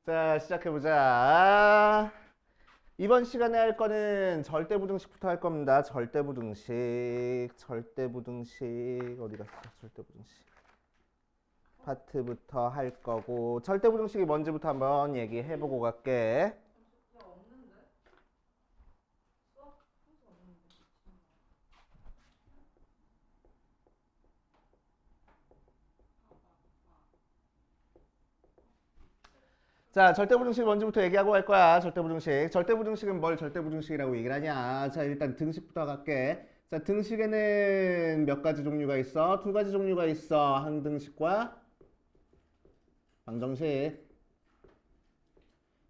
자, 시작해보자. 이번 시간에 할 거는 절대부등식부터 할 겁니다. 절대부등식. 어디 갔어? 절대부등식. 파트부터 할 거고, 절대부등식이 뭔지부터 한번 얘기해보고 갈게. 자, 절대부등식 뭔지부터 얘기하고 갈 거야. 절대부등식. 절대부등식은 뭘 절대부등식이라고 얘기를 하냐. 자, 일단 등식부터 갈게. 자, 등식에는 몇 가지 종류가 있어? 두 가지 종류가 있어. 항등식과 방정식.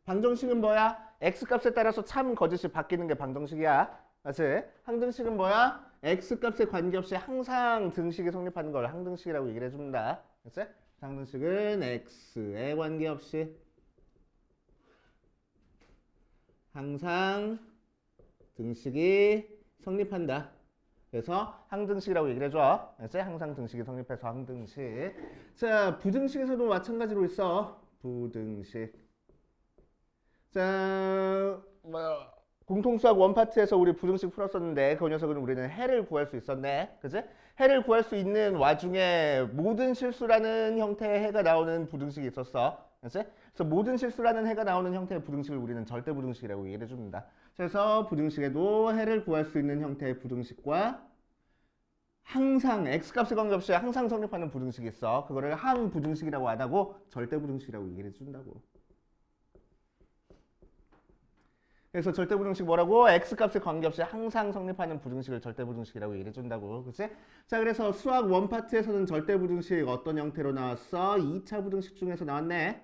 방정식은 뭐야? x값에 따라서 참, 거짓이 바뀌는 게 방정식이야. 맞지? 항등식은 뭐야? x값에 관계없이 항상 등식이 성립하는 걸 항등식이라고 얘기를 해줍니다. 그치? 항등식은 x에 관계없이 항상 등식이 성립한다. 그래서 항등식이라고 얘기를 해줘. 그치? 항상 등식이 성립해서 항등식. 자, 부등식에서도 마찬가지로 있어. 부등식. 자, 공통수학 원파트에서 우리 부등식 풀었었는데 그 녀석은 우리는 해를 구할 수 있었네. 그치? 해를 구할 수 있는 와중에 모든 실수라는 형태의 해가 나오는 부등식이 있었어. 그치? 그래서 모든 실수라는 해가 나오는 형태의 부등식을 우리는 절대부등식이라고 얘기를 해줍니다. 그래서 부등식에도 해를 구할 수 있는 형태의 부등식과 항상 x값에 관계없이 항상 성립하는 부등식이 있어. 그거를 항부등식이라고 안 하고 절대부등식이라고 얘기를 해준다고. 그래서 절대부등식 뭐라고? x값에 관계없이 항상 성립하는 부등식을 절대부등식이라고 얘기해 준다고. 그치? 자, 그래서 수학 원파트에서는 절대부등식 어떤 형태로 나왔어? 2차 부등식 중에서 나왔네.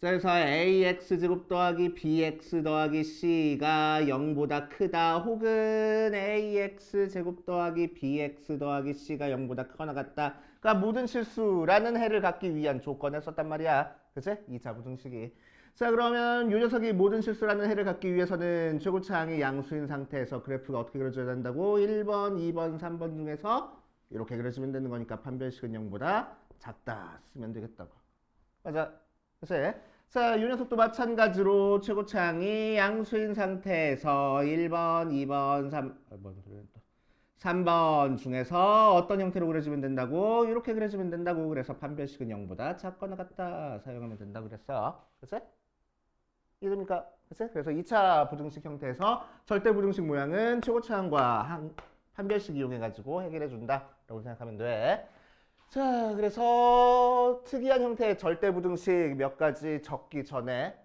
자, 그래서 ax제곱 더하기 bx 더하기 c가 0보다 크다, 혹은 ax제곱 더하기 bx 더하기 c가 0보다 크거나 같다. 그러니까 모든 실수라는 해를 갖기 위한 조건을 썼단 말이야. 그치? 2차 부등식이. 자, 그러면 이 녀석이 모든 실수라는 해를 갖기 위해서는 최고차항이 양수인 상태에서 그래프가 어떻게 그려져야 된다고? 1번, 2번, 3번 중에서 이렇게 그려지면 되는 거니까 판별식은 0보다 작다 쓰면 되겠다고. 맞아. 그치? 자, 이 녀석도 마찬가지로 최고차항이 양수인 상태에서 1번, 2번, 3번 중에서 어떤 형태로 그려지면 된다고? 이렇게 그려지면 된다고. 그래서 판별식은 0보다 작거나 같다 사용하면 된다고 그랬어. 그치? 이해됩니까? 그치? 그래서 2차 부등식 형태에서 절대 부등식 모양은 최고차항과 판별식 이용해가지고 해결해 준다라고 생각하면 돼. 자, 그래서 특이한 형태의 절대부등식 몇 가지 적기 전에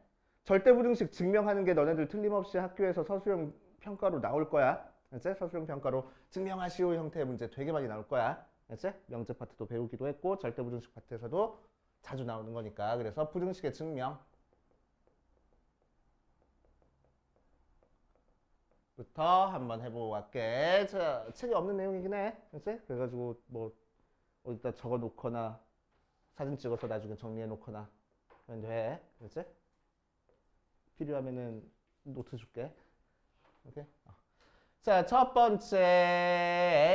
절대부등식 증명하는 게 너네들 틀림없이 학교에서 서술형 평가로 나올 거야. 알지? 서술형 평가로 증명하시오 형태의 문제 되게 많이 나올 거야. 알지? 명제 파트도 배우기도 했고 절대부등식 파트에서도 자주 나오는 거니까. 그래서 부등식의 증명 부터 한번 해보고 갈게. 자, 책에 없는 내용이긴 해. 알지? 그래가지고 뭐 어디다 적어 놓거나 사진 찍어서 나중에 정리해 놓거나 하면 돼. 그렇지? 필요하면은 노트 줄게. 오케이? 자, 첫 번째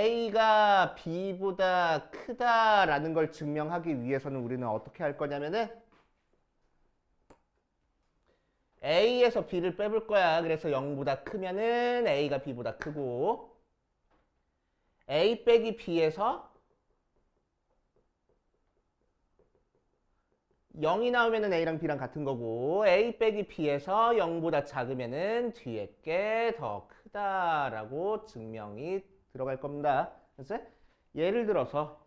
A가 B보다 크다라는 걸 증명하기 위해서는 우리는 어떻게 할 거냐면은 A에서 B를 빼볼 거야. 그래서 0보다 크면은 A가 B보다 크고 A 빼기 B에서 0이 나오면은 A랑 B랑 같은 거고 A 빼기 B에서 0보다 작으면은 뒤에 게 더 크다라고 증명이 들어갈 겁니다. 그래서 예를 들어서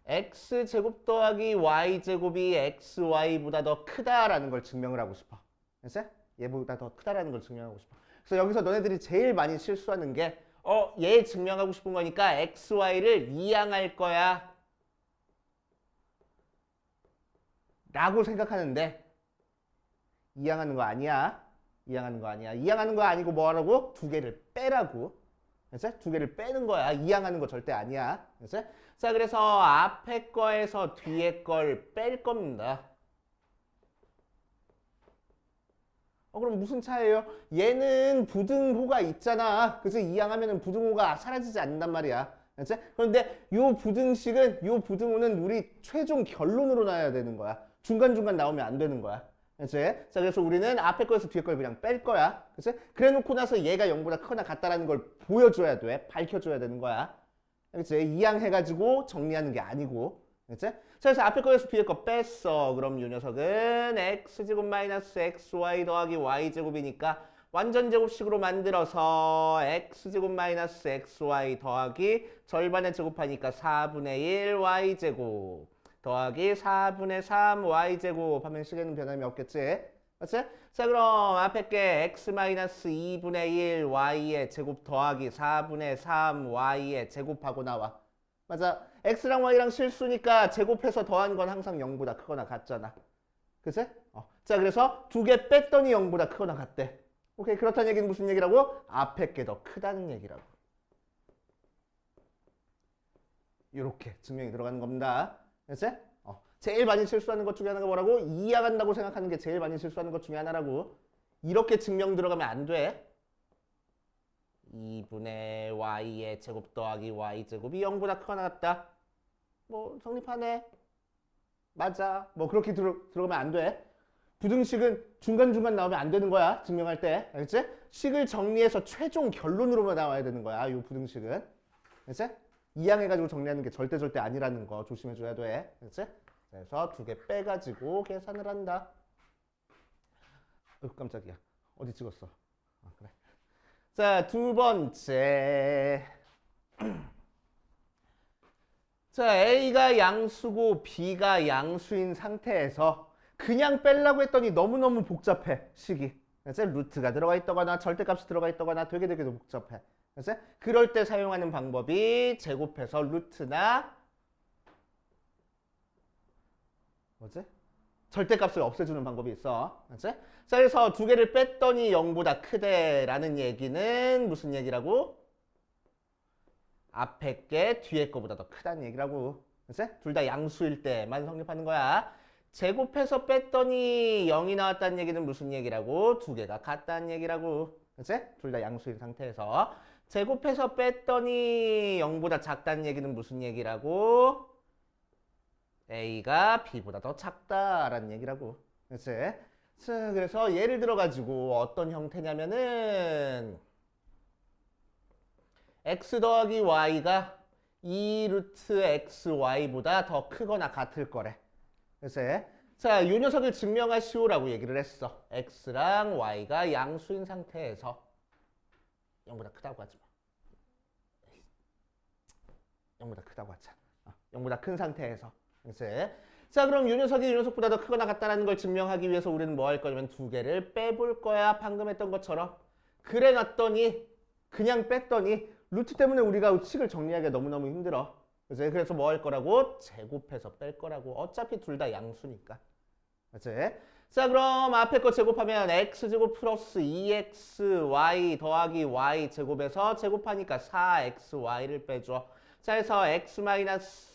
x제곱 더하기 y제곱이 xy보다 더 크다라는 걸 증명을 하고 싶어. 그래서 얘보다 더 크다라는 걸 증명하고 싶어. 그래서 여기서 너네들이 제일 많이 실수하는 게 얘 증명하고 싶은 거니까 xy를 이항할 거야 라고 생각하는데 이항하는 거 아니야. 이항하는 거 아니야. 이항하는 거 아니고 뭐하라고? 두 개를 빼라고. 그치? 두 개를 빼는 거야. 이항하는 거 절대 아니야. 그치? 자, 그래서 앞에 거에서 뒤에 걸 뺄 겁니다. 그럼 무슨 차이예요? 얘는 부등호가 있잖아. 그래서 이항하면은 부등호가 사라지지 않는단 말이야. 알지? 그런데 요 부등식은 요 부등호는 우리 최종 결론으로 놔야 되는 거야. 중간중간 나오면 안 되는 거야. 알지? 자, 그래서 우리는 앞에 거에서 뒤에 걸 그냥 뺄 거야. 그치? 그래 놓고 나서 얘가 0보다 크거나 같다라는 걸 보여줘야 돼. 밝혀줘야 되는 거야. 그치? 이항해가지고 정리하는 게 아니고. 그치? 자, 그래서 앞에 거에서 뒤에 거 뺐어. 그럼 이 녀석은 x제곱 마이너스 xy 더하기 y제곱이니까 완전 제곱식으로 만들어서 x제곱 마이너스 xy 더하기 절반에 제곱하니까 4분의 1 y제곱 더하기 4분의 3 y제곱 하면 식에는 변함이 없겠지? 맞지? 자, 그럼 앞에 게 x 마이너스 2분의 1 y의 제곱 더하기 4분의 3 y의 제곱하고 나와. 맞아. x랑 y랑 실수니까 제곱해서 더한 건 항상 0보다 크거나 같잖아. 그치? 자, 그래서 두 개 뺐더니 0보다 크거나 같대. 오케이. 그렇다는 얘기는 무슨 얘기라고? 앞에 게 더 크다는 얘기라고. 이렇게 증명이 들어가는 겁니다. 그치? 제일 많이 실수하는 것 중에 하나가 뭐라고? 이해한다고 생각하는 게 제일 많이 실수하는 것 중에 하나라고. 이렇게 증명 들어가면 안 돼. 2분의 y의 제곱 더하기 y제곱이 0보다 크거나 같다. 뭐 성립하네. 맞아. 뭐 그렇게 들어가면 안 돼. 부등식은 중간중간 나오면 안 되는 거야. 증명할 때. 알겠지? 식을 정리해서 최종 결론으로만 나와야 되는 거야. 이 부등식은. 알겠지? 이항해가지고 정리하는 게 절대 아니라는 거 조심해줘야 돼. 알겠지? 그래서 두 개 빼가지고 계산을 한다. 깜짝이야. 어디 찍었어? 그래. 자, 두 번째. 자, A가 양수고 B가 양수인 상태에서 그냥 빼려고 했더니 너무너무 복잡해, 식이. 그래서 루트가 들어가 있다거나 절대값이 들어가 있다거나 되게 복잡해. 그래서 그럴 때 사용하는 방법이 제곱해서 루트나 뭐지? 절대값을 없애주는 방법이 있어. 그치? 자, 그래서 두 개를 뺐더니 0보다 크대라는 얘기는 무슨 얘기라고? 앞에 게 뒤에 거보다 더 크다는 얘기라고. 그치? 둘 다 양수일 때만 성립하는 거야. 제곱해서 뺐더니 0이 나왔다는 얘기는 무슨 얘기라고? 두 개가 같다는 얘기라고. 그치? 둘 다 양수인 상태에서. 제곱해서 뺐더니 0보다 작다는 얘기는 무슨 얘기라고? A가 B보다 더 작다라는 얘기라고. 그치? 자, 그래서 예를 들어가지고 어떤 형태냐면은 x 더하기 y가 2 루트 xy보다 더 크거나 같을 거래. 그래서 자, 이 녀석을 증명하시오라고 얘기를 했어. x랑 y가 양수인 상태에서 0보다 크다고 하지 마. 0보다 크다고 하자. 0보다 큰 상태에서. 그래서 자, 그럼 이 녀석이 이 녀석보다 더 크거나 같다는 걸 증명하기 위해서 우리는 뭐 할 거냐면 두 개를 빼볼 거야. 방금 했던 것처럼. 그래 놨더니 그냥 뺐더니 루트 때문에 우리가 식을 정리하기가 너무너무 힘들어. 그래서 뭐 할 거라고? 제곱해서 뺄 거라고. 어차피 둘 다 양수니까. 그치? 자, 그럼 앞에 거 제곱하면 x제곱 플러스 2xy 더하기 y제곱에서 제곱하니까 4xy를 빼줘. 자, 그래서 x 마이너스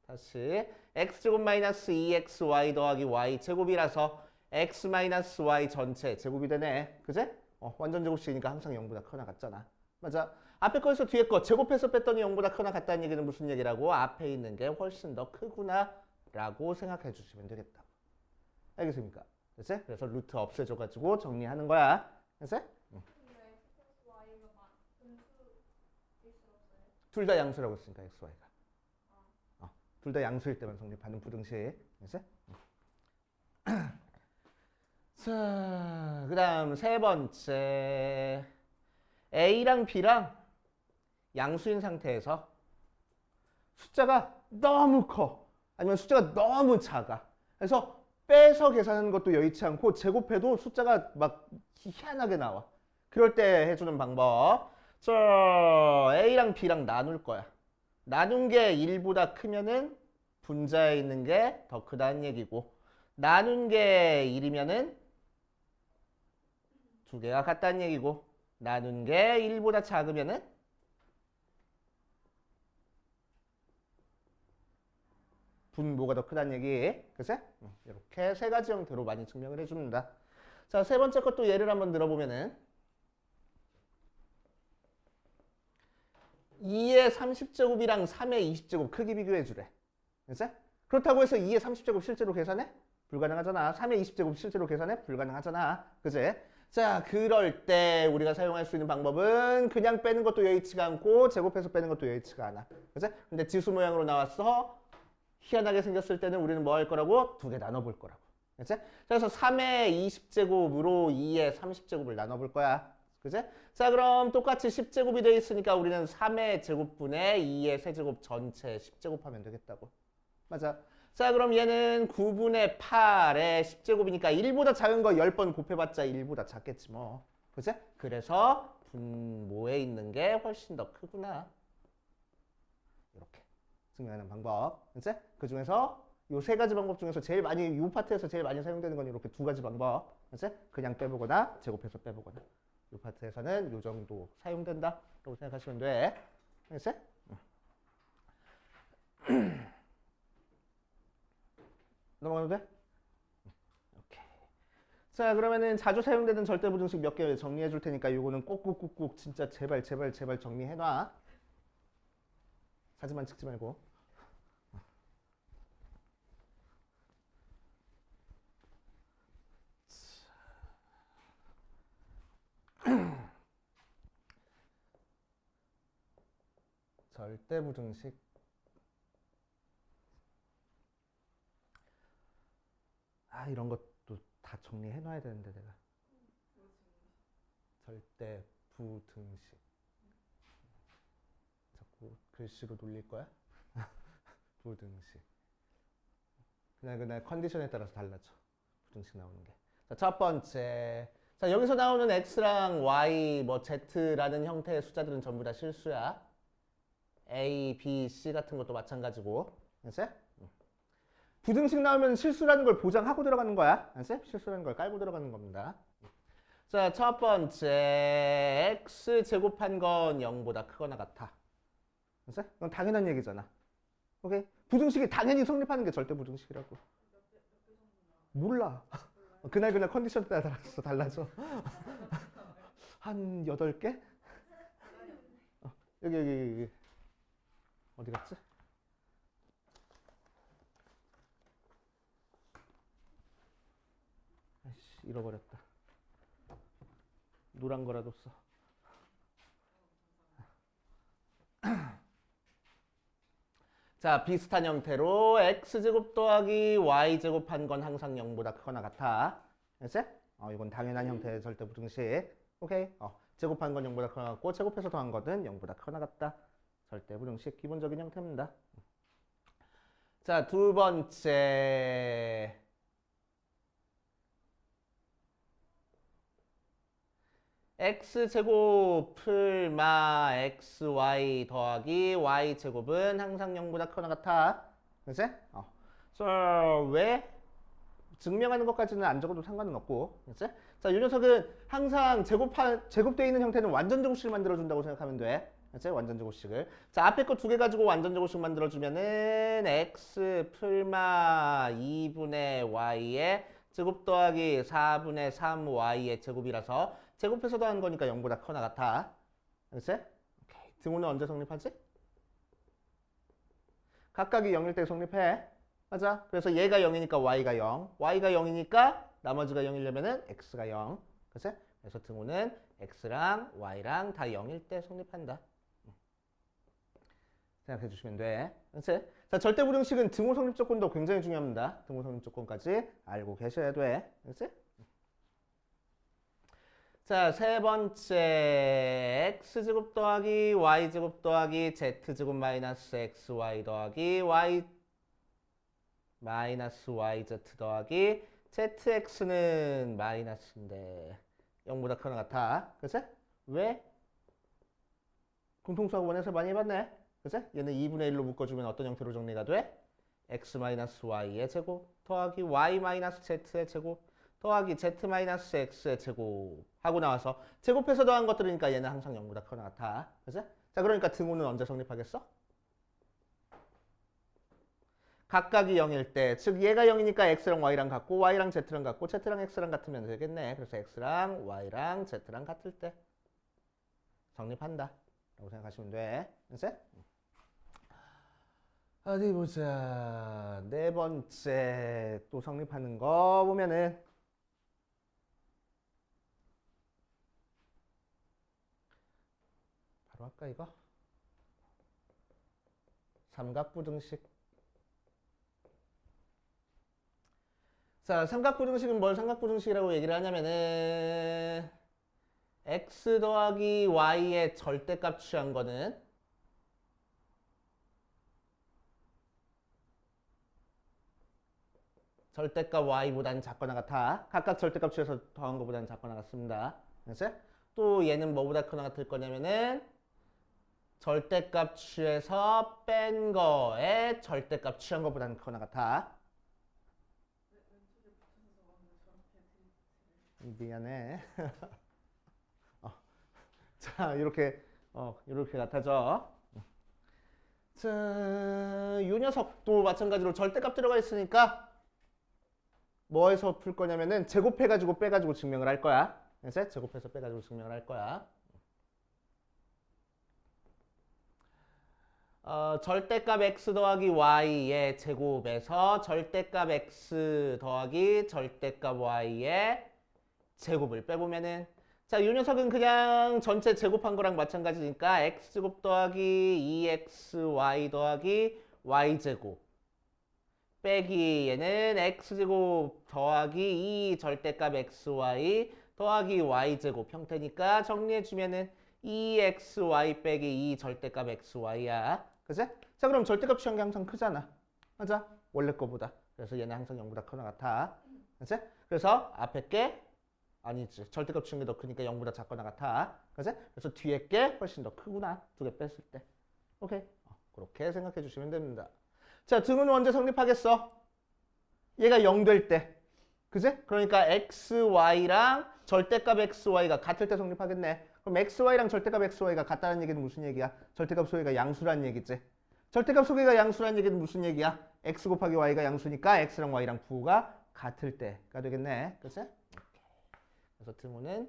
다시 x제곱 마이너스 2xy 더하기 y제곱이라서 x 마이너스 y 전체 제곱이 되네. 그치? 완전 제곱식이니까 항상 0보다 크거나 같잖아. 맞아. 앞에 거에서 뒤에 거 제곱해서 뺐더니 0보다 크거나 같다는 얘기는 무슨 얘기라고? 앞에 있는 게 훨씬 더 크구나 라고 생각해 주시면 되겠다. 알겠습니까? 그치? 그래서 루트 없애줘가지고 정리하는 거야. 그치? 둘 다 양수라고 했으니까 xy가. 둘 다 양수일 때만 성립하는 부등식. 그치? 자, 그 다음 세 번째. A랑 B랑 양수인 상태에서 숫자가 너무 커. 아니면 숫자가 너무 작아. 그래서 빼서 계산하는 것도 여의치 않고 제곱해도 숫자가 막 희한하게 나와. 그럴 때 해주는 방법. 자, A랑 B랑 나눌 거야. 나눈 게 1보다 크면은 분자에 있는 게 더 크다는 얘기고, 나눈 게 1이면은 두 개가 같다는 얘기고, 나눈 게 1보다 작으면은 분모가 더 크다는 얘기. 그치? 이렇게 세 가지 형태로 많이 증명을 해줍니다. 자, 세 번째 것도 예를 한번 들어보면은 2의 30제곱이랑 3의 20제곱 크기 비교해 주래. 그치? 그렇다고 해서 2의 30제곱 실제로 계산해? 불가능하잖아. 3의 20제곱 실제로 계산해? 불가능하잖아. 그치? 자, 그럴 때 우리가 사용할 수 있는 방법은 그냥 빼는 것도 여의치가 않고 제곱해서 빼는 것도 여의치가 않아. 그치? 근데 지수 모양으로 나왔어. 희한하게 생겼을 때는 우리는 뭐 할 거라고? 두 개 나눠볼 거라고. 그치? 그래서 3의 20제곱으로 2의 30제곱을 나눠볼 거야. 그치? 자, 그럼 똑같이 10제곱이 돼 있으니까 우리는 3의 제곱분의 2의 세제곱 전체 10제곱 하면 되겠다고. 맞아. 자, 그럼 얘는 9분의 8의 10제곱이니까 1보다 작은 거 10번 곱해봤자 1보다 작겠지 뭐. 그치? 그래서 분모에 있는 게 훨씬 더 크구나. 이렇게 증명하는 방법. 그치? 그 중에서 요 세 가지 방법 중에서 제일 많이, 요 파트에서 제일 많이 사용되는 건 이렇게 두 가지 방법. 그치? 그냥 빼보거나 제곱해서 빼보거나. 요 파트에서는 요 정도 사용된다. 라고 생각하시면 돼. 알겠어? 넘어가도 돼? 오케이. 자, 그러면은 자주 사용되는 절대부등식 몇 개 정리해 줄 테니까 요거는 꼭꼭꼭꼭 진짜 제발 정리해 놔. 사진만 찍지 말고. 절대부등식. 아, 이런 것도 다 정리해 놔야 되는데 내가. 절대부등식. 자꾸 글씨로 놀릴 거야? 부등식. 그날 컨디션에 따라서 달라져. 부등식 나오는 게. 자, 첫 번째. 자, 여기서 나오는 x랑 y, 뭐 z라는 형태의 숫자들은 전부 다 실수야. a, b, c 같은 것도 마찬가지고. 알았지? 부등식 나오면 실수라는 걸 보장하고 들어가는 거야. 알았지? 실수라는 걸 깔고 들어가는 겁니다. 자, 첫 번째. x 제곱한 건 0보다 크거나 같아. 알았지? 그건 당연한 얘기잖아. 오케이? 부등식이 당연히 성립하는 게 절대 부등식이라고. 몰라. 그날 컨디션 따라서 달라져. 한 8개? 여기. 어디 갔지? 아이씨, 잃어버렸다. 노란 거라도 써. 자, 비슷한 형태로 x제곱 더하기 y제곱 한 건 항상 0보다 크거나 같아. 알겠지? 이건 당연한 형태의 절대부등식. 오케이? 제곱한 건 0보다 크거나 같고 제곱해서 더한 거는 0보다 크거나 같다. 절대부등식 기본적인 형태입니다. 자, 두 번째. x제곱 풀마 xy 더하기 y제곱은 항상 0보다 크거나 같아. 그치? 왜? 증명하는 것까지는 안 적어도 상관은 없고. 그치? 자, 이 녀석은 항상 제곱되어 있는 형태는 완전 제곱식을 만들어준다고 생각하면 돼. 그치? 완전 제곱식을. 자, 앞에 거 두 개 가지고 완전 제곱식 만들어주면은 x 풀마 2분의 y의 제곱 더하기 4분의 3y의 제곱이라서 제곱해서 더한 거니까 0보다 크거나 같아. 그치? 오케이. 등호는 언제 성립하지? 각각이 0일 때 성립해. 맞아. 그래서 얘가 0이니까 y가 0. y가 0이니까 나머지가 0이려면은 x가 0. 그치? 그래서 등호는 x랑 y랑 다 0일 때 성립한다. 생각해 주시면 돼. 그치? 자, 절대부등식은 등호 성립 조건도 굉장히 중요합니다. 등호 성립 조건까지 알고 계셔야 돼. 그치? 자, 세 번째. x제곱 더하기 y제곱 더하기 z제곱 마이너스 xy 더하기 y 마이너스 yz 더하기 zx는 마이너스인데 0보다 크거나 같아. 그치? 왜? 공통수학 원에서 많이 해봤네. 그치? 얘는 2분의 1로 묶어주면 어떤 형태로 정리가 돼? x 마이너스 y의 제곱 더하기 y 마이너스 z의 제곱 더하기 z 마이너스 x의 제곱 하고 나와서 제곱해서 더한 것들이니까 얘는 항상 0보다 크거나 같아. 그치? 자, 그러니까 등호는 언제 성립하겠어? 각각이 0일 때, 즉 얘가 0이니까 x랑 y랑 같고 y랑 z랑 같고 z랑 x랑 같으면 되겠네. 그래서 x랑 y랑 z랑 같을 때 성립한다 라고 생각하시면 돼. 됐어? 어디 보자. 네 번째 또 성립하는 거 보면은 바로 할까 이거? 삼각부등식. 자, 삼각부등식은 뭘 삼각부등식이라고 얘기를 하냐면은 x 더하기 y의 절대값 취한 거는 절대값 y보다는 작거나 같아. 각각 절대값 취해서 더한 거보다는 작거나 같습니다. 그래서 또 얘는 뭐보다 크거나 같을 거냐면은 절대값 취해서 뺀 거에 절대값 취한 거보다는 크거나 같아. 미안해. 자, 이렇게 같아져. 자, 이 녀석도 마찬가지로 절대값 들어가 있으니까 뭐에서 풀 거냐면은 제곱해가지고 빼가지고 증명을 할 거야. 그래서 제곱해서 빼가지고 증명을 할 거야. 절대값 x 더하기 y의 제곱에서 절대값 x 더하기 절대값 y의 제곱을 빼보면은 자, 이 녀석은 그냥 전체 제곱한 거랑 마찬가지니까 x제곱 더하기 2xy 더하기 y제곱 빼기 얘는 x제곱 더하기 2 절대값 xy 더하기 y제곱 형태니까 정리해주면은 2xy 빼기 2 절대값 xy야. 그치? 자, 그럼 절대값 취한 게 항상 크잖아. 맞아? 원래 거보다. 그래서 얘는 항상 0보다 크거나 같아. 그치? 그래서 앞에 게 아니지. 절대값 취한 게 더 크니까 0보다 작거나 같아. 그치? 그래서 뒤에 게 훨씬 더 크구나. 두 개 뺐을 때. 오케이? 그렇게 생각해 주시면 됩니다. 자, 등호는 언제 성립하겠어? 얘가 0 될 때. 그지? 그러니까 xy랑 절대값 xy가 같을 때 성립하겠네. 그럼 xy랑 절대값 xy가 같다는 얘기는 무슨 얘기야? 절대값 소개가 양수란 얘기지. 절대값 소개가 양수란 얘기는 무슨 얘기야? x 곱하기 y가 양수니까 x랑 y랑 부호가 같을 때가 되겠네. 그치? 그래서 등호는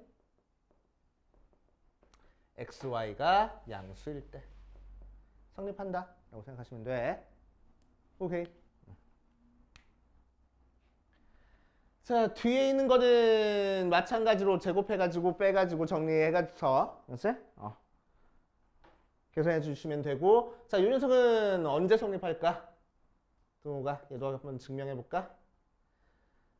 xy가 양수일 때 성립한다 라고 생각하시면 돼. 오케이. 자, 뒤에 있는 거는 마찬가지로 제곱해가지고 빼가지고 정리해가지고 그치? 계산해 주시면 되고. 자, 이 녀석은 언제 성립할까? 등호가 얘도 한번 증명해 볼까?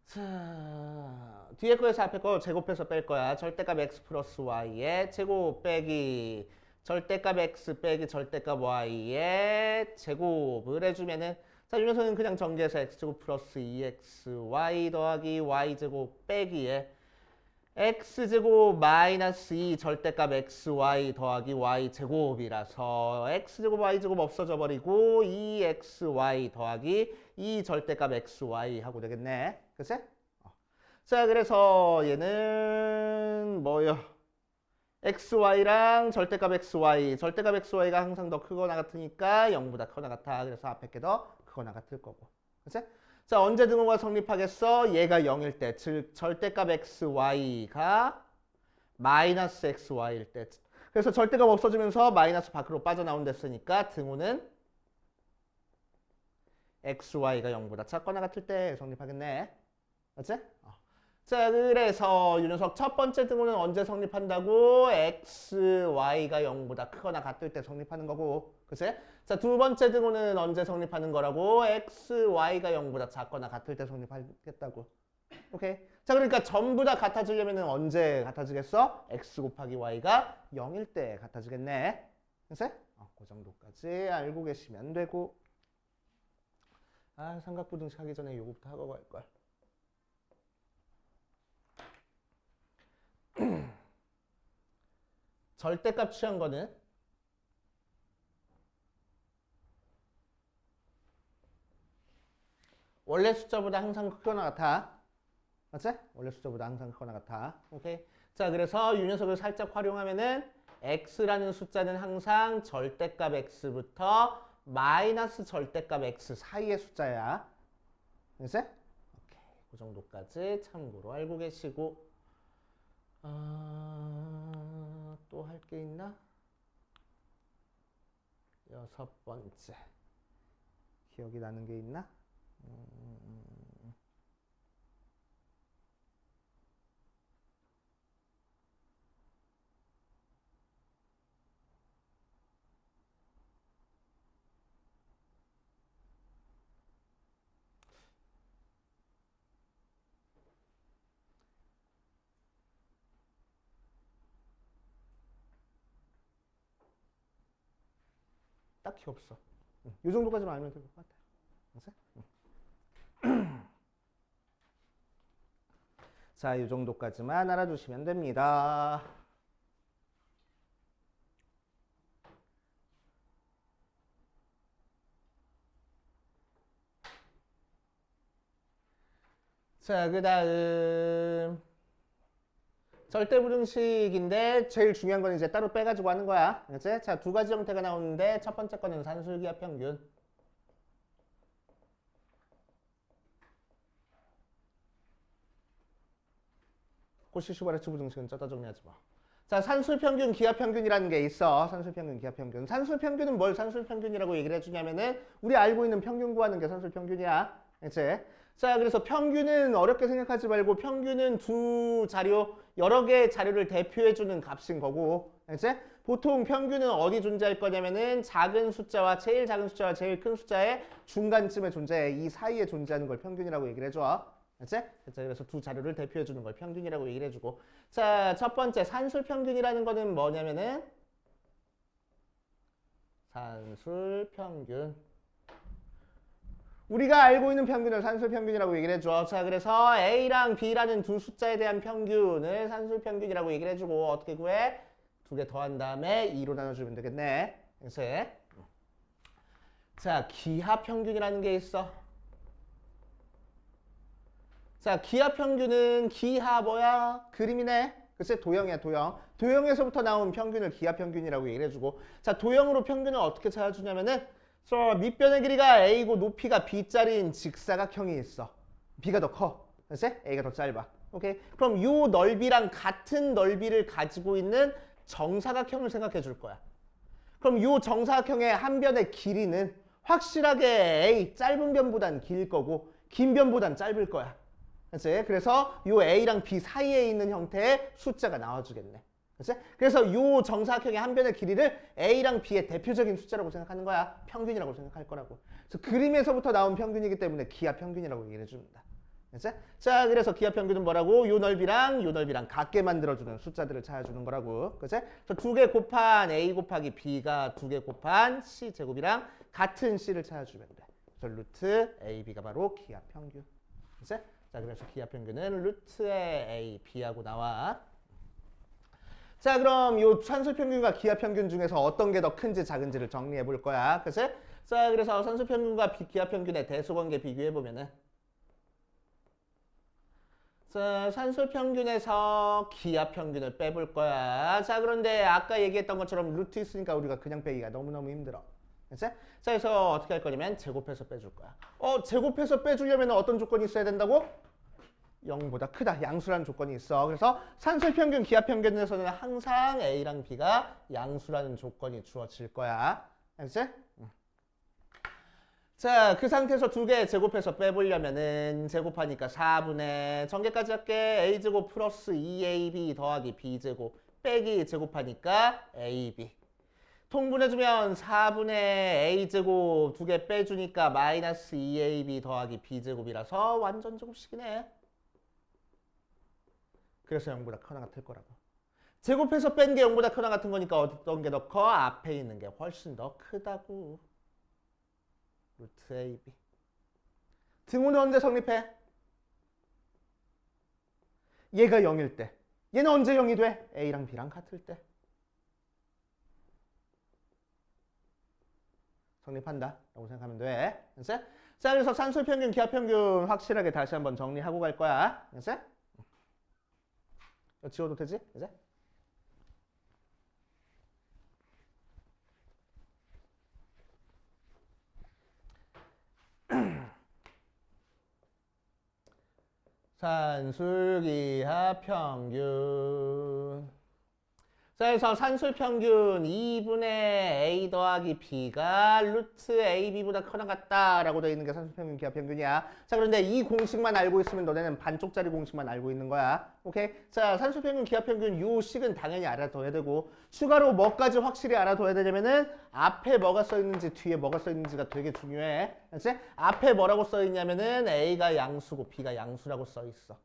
자, 뒤에 거에서 앞에 거 제곱해서 뺄 거야. 절대값 x 플러스 y의 제곱 빼기 절대값 x 빼기 절대값 y의 제곱을 해주면은 자, 이 녀석은 그냥 전개해서 x제곱 플러스 2xy 더하기 y제곱 빼기에 x제곱 마이너스 2 절대값 xy 더하기 y제곱이라서 x제곱 y제곱 없어져 버리고 2xy 더하기 2 절대값 xy 하고 되겠네. 그치? 자, 그래서 얘는 뭐요? xy랑 절대값 xy, 절대값 xy가 항상 더 크거나 같으니까 0보다 크거나 같아. 그래서 앞에 게 더 크거나 같을 거고. 그치? 자, 언제 등호가 성립하겠어? 얘가 0일 때, 즉 절대값 xy가 마이너스 xy일 때. 그래서 절대값 없어지면서 마이너스 밖으로 빠져나온댔으니까 등호는 xy가 0보다 작거나 같을 때 성립하겠네. 맞지? 자, 그래서 이 녀석 첫 번째 등호는 언제 성립한다고? xy가 0보다 크거나 같을 때 성립하는 거고. 그치? 자, 두 번째 등호는 언제 성립하는 거라고? xy가 0보다 작거나 같을 때 성립하겠다고. 오케이? 자, 그러니까 전부 다 같아지려면 언제 같아지겠어? x 곱하기 y가 0일 때 같아지겠네. 그치? 그 정도까지 알고 계시면 되고. 삼각부등식 하기 전에 요거부터 하고 갈걸. 절대값 취한 거는 원래 숫자보다 항상 크거나 같아. 맞지? 원래 숫자보다 항상 크거나 같아. 오케이. 자, 그래서 이 녀석을 살짝 활용하면은 x라는 숫자는 항상 절대값 x부터 마이너스 절대값 x 사이의 숫자야. 그치? 오케이. 그 정도까지 참고로 알고 계시고. 또 할 게 있나? 여섯 번째. 기억이 나는 게 있나? 딱히 없어. 이 정도까지만 알면 될 것 같아. 자, 이 정도까지만 알아두시면 됩니다. 자, 그 다음 절대부등식인데 제일 중요한 건 이제 따로 빼가지고 하는 거야. 그치? 자, 두 가지 형태가 나오는데 첫 번째 거는 산술기압 평균. 코시-슈바르츠 부등식은 쩌다 정리하지 마. 자, 산술평균, 기압평균이라는 게 있어. 산술평균, 기압평균. 산술평균은 뭘 산술평균이라고 얘기를 해주냐면은 우리 알고 있는 평균 구하는 게 산술평균이야. 그치? 자, 그래서 평균은 어렵게 생각하지 말고 평균은 두 자료, 여러 개의 자료를 대표해주는 값인 거고. 그치? 보통 평균은 어디 존재할 거냐면은 작은 숫자와 제일 작은 숫자와 제일 큰 숫자의 중간쯤에 존재해. 이 사이에 존재하는 걸 평균이라고 얘기를 해줘. 그치? 그래서 두 자료를 대표해 주는 걸 평균이라고 얘기를 해주고. 자, 첫 번째 산술 평균이라는 거는 뭐냐면은 산술 평균. 우리가 알고 있는 평균을 산술 평균이라고 얘기를 해줘. 자, 그래서 A랑 B라는 두 숫자에 대한 평균을 산술 평균이라고 얘기를 해주고 어떻게 구해? 두 개 더한 다음에 2로 나눠주면 되겠네. 그치? 자, 기하 평균이라는 게 있어. 자, 기하 평균은 기하 뭐야? 그림이네. 그치? 도형이야, 도형. 도형에서부터 나온 평균을 기하 평균이라고 얘기를 해주고. 자, 도형으로 평균을 어떻게 찾아주냐면은 밑변의 길이가 A고 높이가 B짜리인 직사각형이 있어. B가 더 커. 그치? A가 더 짧아. 오케이? 그럼 요 넓이랑 같은 넓이를 가지고 있는 정사각형을 생각해 줄 거야. 그럼 요 정사각형의 한 변의 길이는 확실하게 A, 짧은 변보단 길 거고 긴 변보단 짧을 거야. 그치? 그래서 요 A랑 B 사이에 있는 형태의 숫자가 나와주겠네. 그치? 그래서 요 정사각형의 한 변의 길이를 A랑 B의 대표적인 숫자라고 생각하는 거야. 평균이라고 생각할 거라고. 그래서 그림에서부터 나온 평균이기 때문에 기하 평균이라고 얘기를 해줍니다. 그치? 자, 그래서 기하 평균은 뭐라고? 요 넓이랑 같게 만들어주는 숫자들을 찾아주는 거라고. 그치? 그래서 2개 곱한 A 곱하기 B가 2개 곱한 C 제곱이랑 같은 C를 찾아주면 돼. 그래서 루트 AB가 바로 기하 평균. 그치? 자, 그래서 기하 평균은 루트의 A, B하고 나와. 자, 그럼 요 산술 평균과 기하 평균 중에서 어떤 게 더 큰지 작은지를 정리해 볼 거야. 그치? 자, 그래서 산술 평균과 기하 평균의 대수관계 비교해 보면은 자, 산술 평균에서 기하 평균을 빼볼 거야. 자, 그런데 아까 얘기했던 것처럼 루트 있으니까 우리가 그냥 빼기가 너무너무 힘들어. 그치? 자, 그래서 어떻게 할 거냐면 제곱해서 빼줄 거야. 제곱해서 빼주려면 어떤 조건이 있어야 된다고? 0보다 크다. 양수라는 조건이 있어. 그래서 산술 평균, 기하 평균에서는 항상 A랑 B가 양수라는 조건이 주어질 거야. 알겠지? 자, 그 상태에서 2개 제곱해서 빼보려면은 제곱하니까 4분의 전개까지 할게. A제곱 플러스 2AB 더하기 B제곱 빼기 제곱하니까 AB. 통분해주면 4분의 A제곱 2개 빼주니까 마이너스 2AB 더하기 B제곱이라서 완전 제곱식이네. 그래서 0보다 크거나 같을 거라고. 제곱해서 뺀 게 0보다 크거나 같은 거니까 어떤 게 더 커? 앞에 있는 게 훨씬 더 크다고. 루트 AB. 등호는 언제 성립해? 얘가 0일 때. 얘는 언제 0이 돼? A랑 B랑 같을 때. 성립한다 라고 생각하면 돼. 알았어? 자, 그래서 산술 평균, 기하 평균 확실하게 다시 한번 정리하고 갈 거야. 알았어? 이거 지워도 되지? 이제? 산술, 기하 평균. 자, 그래서 산술평균 2분의 A 더하기 B가 루트 AB보다 크나 같다라고 되어 있는 게 산술평균 기하평균이야. 자, 그런데 이 공식만 알고 있으면 너네는 반쪽짜리 공식만 알고 있는 거야. 오케이? 자, 산술평균 기하평균 요 식은 당연히 알아둬야 되고 추가로 뭐까지 확실히 알아둬야 되냐면은 앞에 뭐가 써 있는지 뒤에 뭐가 써 있는지가 되게 중요해. 알지? 앞에 뭐라고 써 있냐면은 A가 양수고 B가 양수라고 써 있어.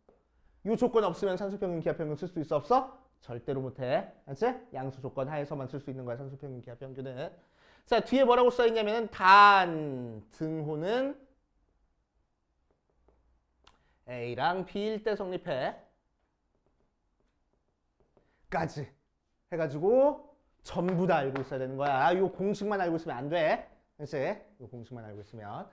요 조건 없으면 산술평균 기하평균 쓸 수 있어 없어? 절대로 못해. 알지? 양수 조건 하에서만 쓸 수 있는 거야. 산술평균 기하평균은. 자, 뒤에 뭐라고 써 있냐면은 단 등호는 A랑 B일 때 성립해. 까지 해가지고 전부 다 알고 있어야 되는 거야. 요 공식만 알고 있으면 안 돼. 알지? 요 공식만 알고 있으면.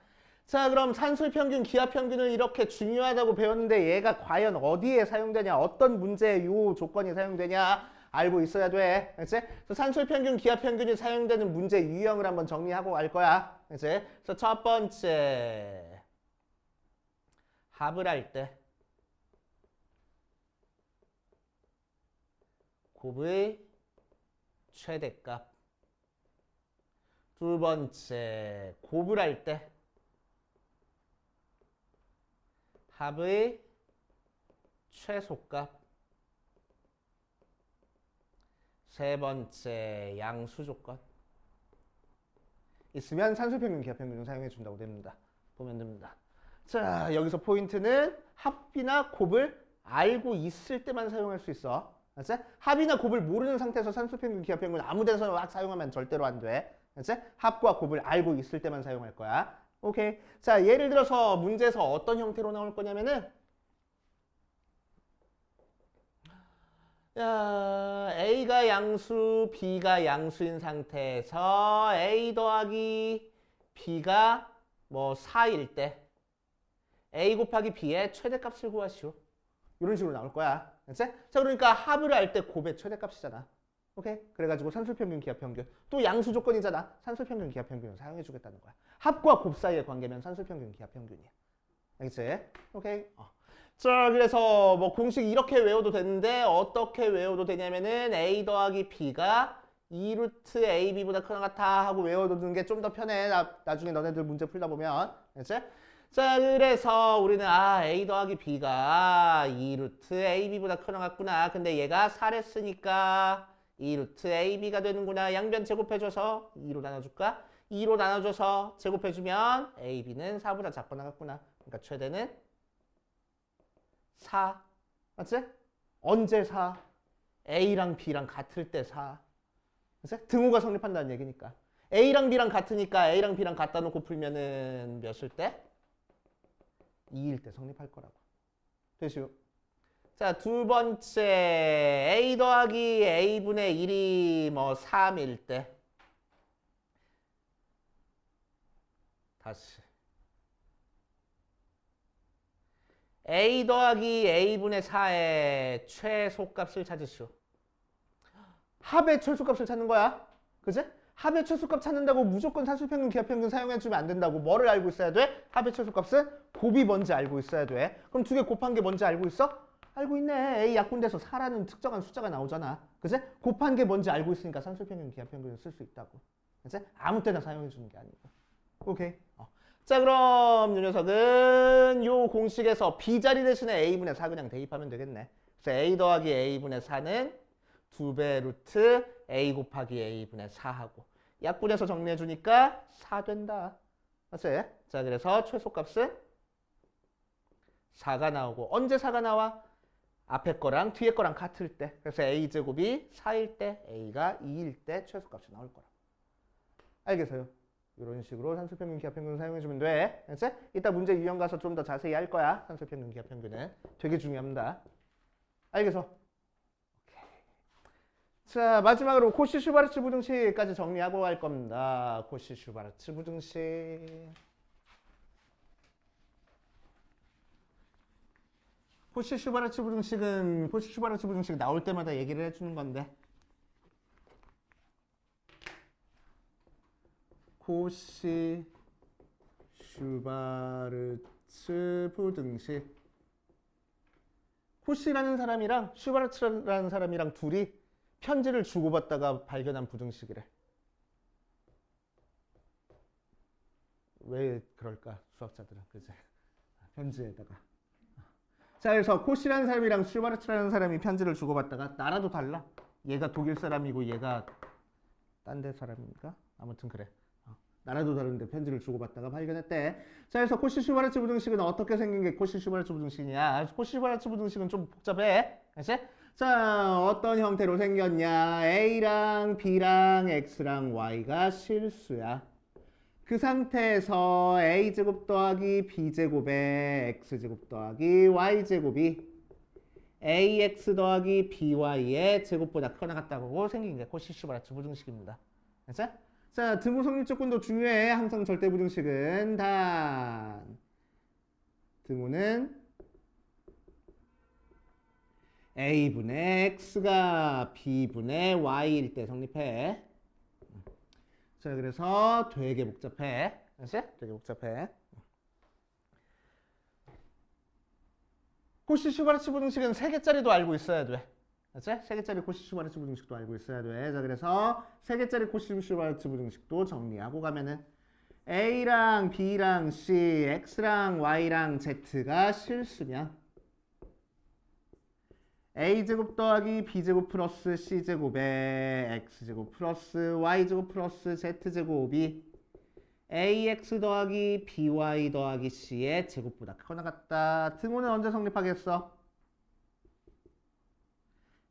자, 그럼 산술평균, 기하평균을 이렇게 중요하다고 배웠는데 얘가 과연 어디에 사용되냐, 어떤 문제에 요 조건이 사용되냐 알고 있어야 돼. 알지? 그래서 산술평균, 기하평균이 사용되는 문제 유형을 한번 정리하고 갈 거야. 알지? 그래서 첫 번째, 합을 할 때 곱의 최대값. 두 번째, 곱을 할 때 합의 최소값. 세 번째, 양수 조건. 있으면 산술평균, 기하평균을 사용해 준다고 됩니다. 보면 됩니다. 자, 여기서 포인트는 합이나 곱을 알고 있을 때만 사용할 수 있어. 알지? 합이나 곱을 모르는 상태에서 산술평균, 기하평균 아무 데서나 막 사용하면 절대로 안 돼. 알지? 합과 곱을 알고 있을 때만 사용할 거야. 오케이. 자, 예를 들어서 문제에서 어떤 형태로 나올 거냐면은 A가 양수, B가 양수인 상태에서 A 더하기 B가 뭐 4일 때 A 곱하기 B의 최대값을 구하시오. 이런 식으로 나올 거야. 알지? 자, 그러니까 합을 할 때 곱의 최대값이잖아. 오케이? 그래가지고 산술평균, 기하평균. 또 양수 조건이잖아. 산술평균, 기하평균을 사용해주겠다는 거야. 합과 곱 사이의 관계면 산술평균, 기하평균이야. 알겠지? 오케이? 자, 그래서 뭐 공식 이렇게 외워도 되는데 어떻게 외워도 되냐면은 A 더하기 B가 2루트 AB보다 크나 같아 하고 외워두는 게 좀 더 편해. 나중에 너네들 문제 풀다 보면. 알겠지? 자, 그래서 우리는 A 더하기 B가 2루트 AB보다 크나 같구나. 근데 얘가 4랬으니까 2루트 AB가 되는구나. 양변 제곱해줘서 2로 나눠줄까? 2로 나눠줘서 제곱해주면 AB는 4보다 작거나 같구나. 그러니까 최대는 4. 맞지? 언제 4? A랑 B랑 같을 때 4. 맞지? 등호가 성립한다는 얘기니까. A랑 B랑 같으니까 A랑 B랑 갖다 놓고 풀면은 몇일 때? 2일 때 성립할 거라고. 되시오? 자, 두 번째 A 더하기 A분의 1이 뭐 3일 때 다시 A 더하기 A분의 4의 최소값을 찾으시오. 합의 최소값을 찾는 거야. 그지? 합의 최소값 찾는다고 무조건 산술평균, 기하평균 사용해주면 안 된다고. 뭐를 알고 있어야 돼? 합의 최소값은 곱이 뭔지 알고 있어야 돼. 그럼 두 개 곱한 게 뭔지 알고 있어? 알고 있네. A 약분돼서 4라는 특정한 숫자가 나오잖아. 그지? 곱한 게 뭔지 알고 있으니까 산술평균, 기하평균을 쓸 수 있다고. 그지? 아무 때나 사용해주는 게 아니고. 오케이. 자, 그럼 이 녀석은 요 공식에서 B자리 대신에 A분의 4 그냥 대입하면 되겠네. 그래서 A 더하기 A분의 4는 2배 루트 A 곱하기 A분의 4하고 약분해서 정리해주니까 4 된다. 맞지? 자, 그래서 최소값은 4가 나오고 언제 4가 나와? 앞에 거랑 뒤에 거랑 같을 때. 그래서 A제곱이 4일 때 A가 2일 때 최소값이 나올 거라. 알겠어요? 이런 식으로 산술평균, 기하평균 사용해주면 돼. 알았지? 이따 문제 유형 가서 좀 더 자세히 할 거야. 산술평균, 기하평균은. 되게 중요합니다. 알겠어? 오케이. 자, 마지막으로 코시-슈바르츠 부등식까지 정리하고 갈 겁니다. 코시-슈바르츠 부등식. 코시-슈바르츠 부등식은 코시-슈바르츠 부등식 나올 때마다 얘기를 해주는 건데 코시 슈바르츠 부등식. 코시라는 사람이랑 슈바르츠라는 사람이랑 둘이 편지를 주고받다가 발견한 부등식이래. 왜 그럴까? 수학자들은 그제 편지에다가. 자, 그래서 코시라는 사람이랑 슈바르츠라는 사람이 편지를 주고받다가 나라도 달라. 얘가 독일 사람이고 얘가 딴 데 사람인가? 아무튼 그래. 나라도 다른데 편지를 주고받다가 발견했대. 자, 그래서 코시-슈바르츠 부등식은 어떻게 생긴 게 코시-슈바르츠 부등식이냐? 코시-슈바르츠 부등식은 좀 복잡해. 알지? 자, 어떤 형태로 생겼냐? A랑 B랑 X랑 Y가 실수야. 그 상태에서 A제곱 더하기 B제곱에 X제곱 더하기 Y제곱이 AX 더하기 BY의 제곱보다 크거나 같다고 생긴 게 코시-슈바르츠 부등식입니다. 알지? 자, 등호 성립조건도 중요해. 항상 절대 부등식은 단 등호는 A분의 X가 B분의 Y일 때 성립해. 자, 그래서 되게 복잡해. 알지? 되게 복잡해. 코시-슈바르츠 부등식은 3개짜리도 알고 있어야 돼. 알지? 3개짜리 코시-슈바르츠 부등식도 알고 있어야 돼. 자, 그래서 3개짜리 코시-슈바르츠 부등식도 정리하고 가면은 A랑 B랑 C, X랑 Y랑 Z가 실수냐? A제곱 더하기 B제곱 플러스 C제곱에 X제곱 플러스 Y제곱 플러스 Z제곱이 AX 더하기 BY 더하기 C의 제곱보다 크거나 같다. 등호는 언제 성립하겠어?